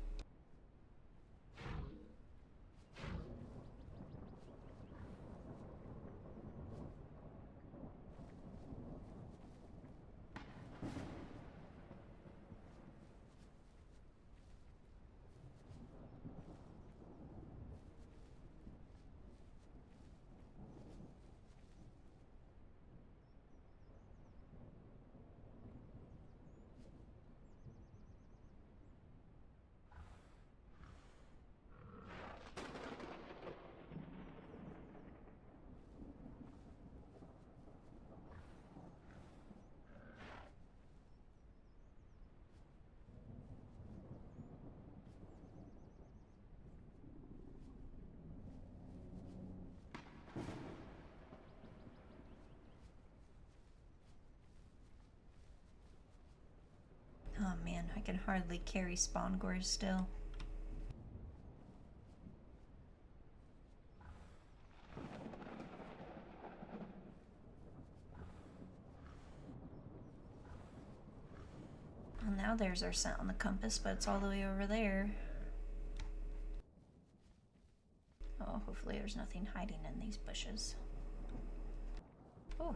Oh man, I can hardly carry spawn gores still. Now there's our scent on the compass, but it's all the way over there. Oh, hopefully there's nothing hiding in these bushes. Oh.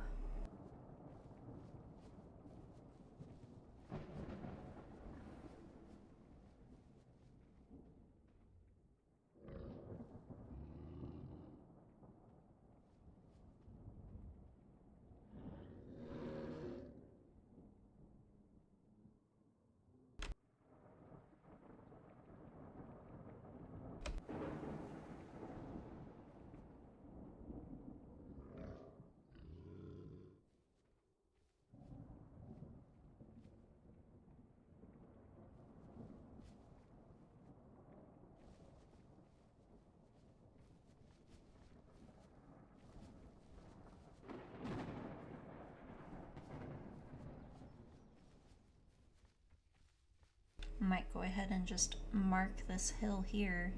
Might go ahead and just mark this hill here.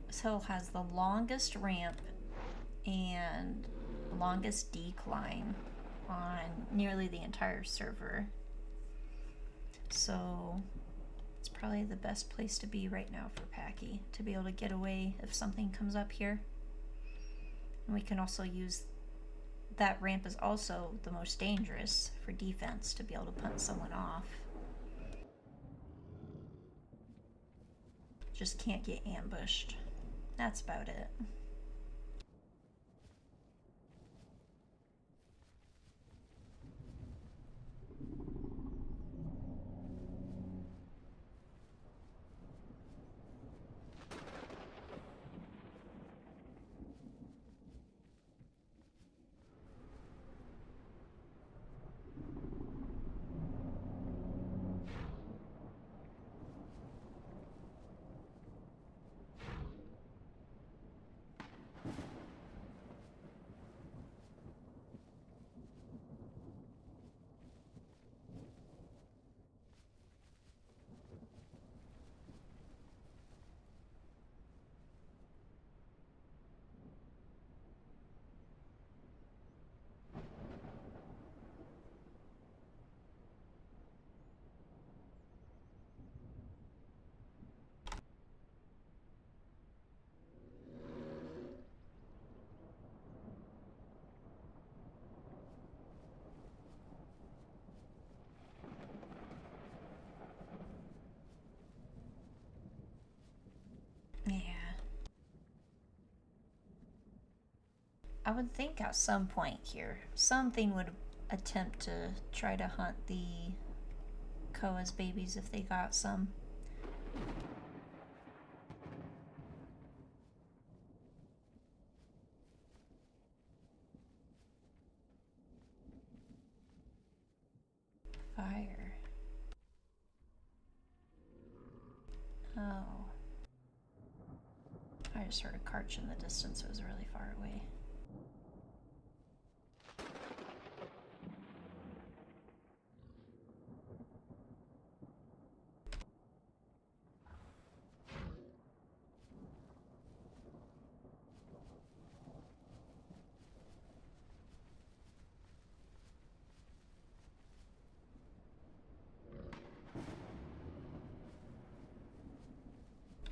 This hill has the longest ramp and longest decline on nearly the entire server. So it's probably the best place to be right now for Pachy, to be able to get away if something comes up here. And we can also use that ramp is also the most dangerous for defense, to be able to punt someone off. Just can't get ambushed. That's about it. Yeah. I would think at some point here, something would attempt to try to hunt the Koa's babies if they got some. Fire. Oh. I just heard a carch in the distance. It was really far away.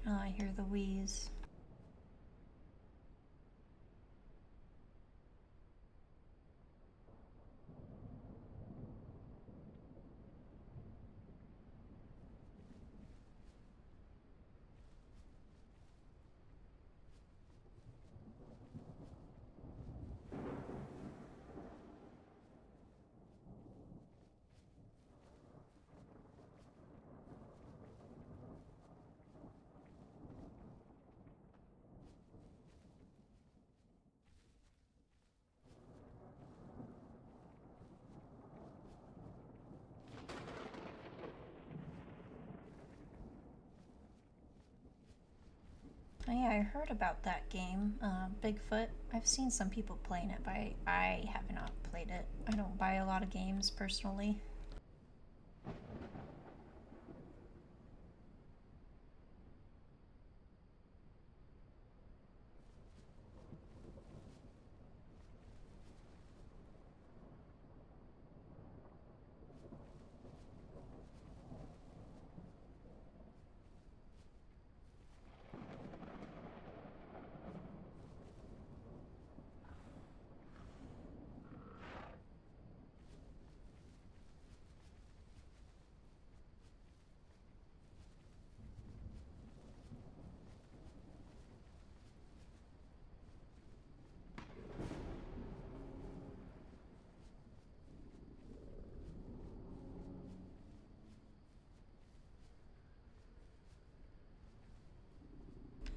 Oh, I hear the wheeze. Oh yeah, I heard about that game, Bigfoot. I've seen some people playing it, but I have not played it. I don't buy a lot of games personally.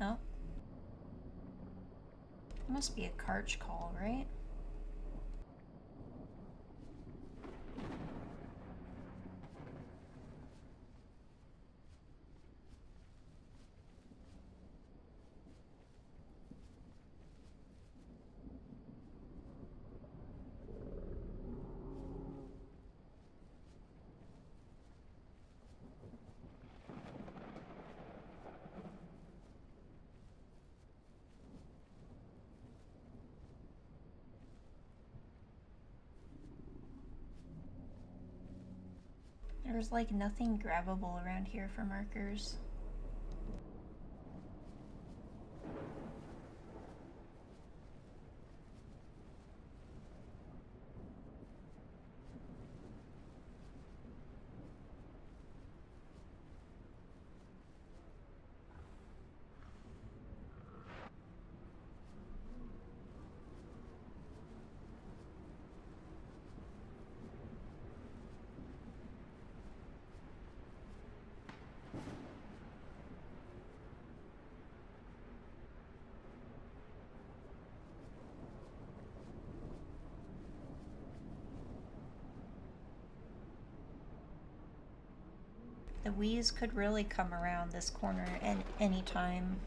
Oh. It must be a carch call, right? There's like nothing grabbable around here for markers. The wheeze could really come around this corner at any time.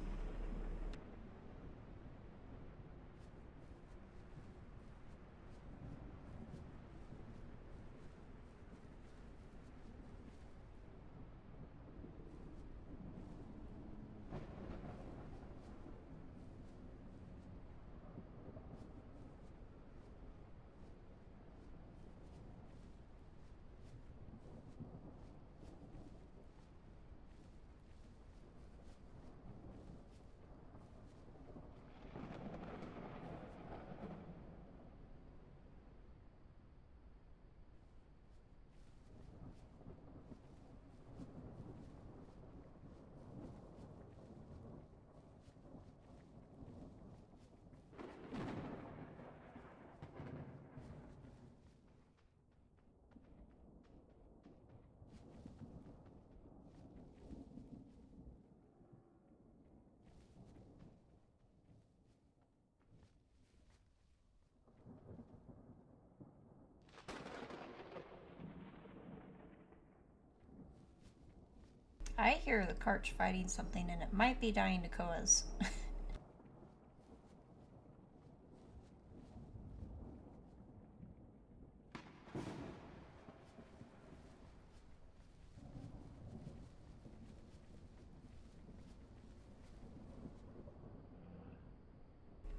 I hear the carch fighting something, and it might be dying to Koa's.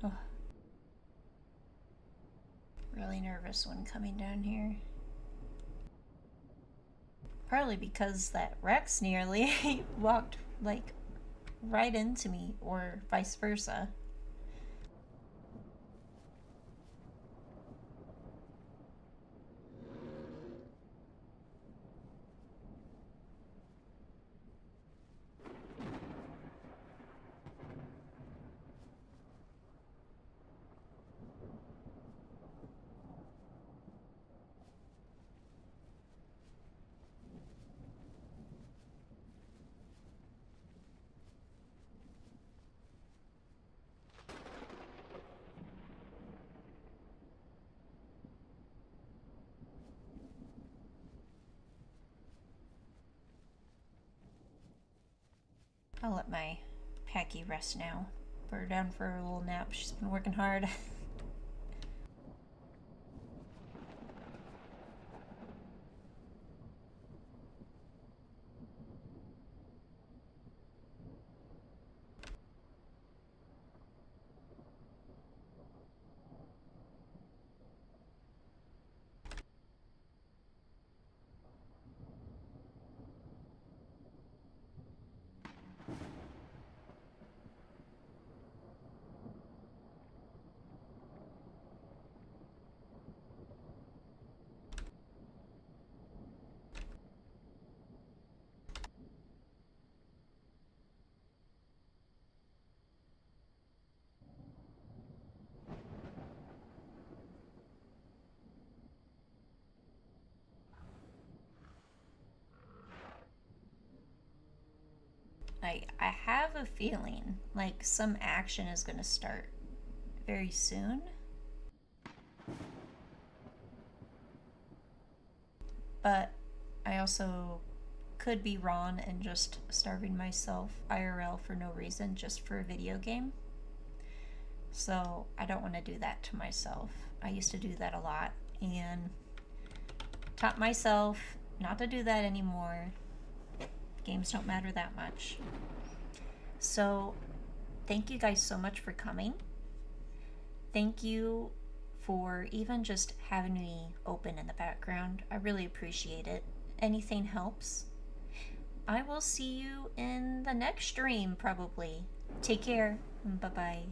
Oh. Really nervous when coming down here. Probably because that Rex nearly walked, like, right into me, or vice versa. I'll let my Pachy rest now. Put her down for a little nap. She's been working hard. I have a feeling like some action is going to start very soon. But I also could be wrong and just starving myself IRL for no reason, just for a video game. So I don't want to do that to myself. I used to do that a lot and taught myself not to do that anymore. Games don't matter that much. So thank you guys so much for coming. Thank you for even just having me open in the background. I really appreciate it. Anything helps. I will see you in the next stream, probably. Take care. Bye-bye.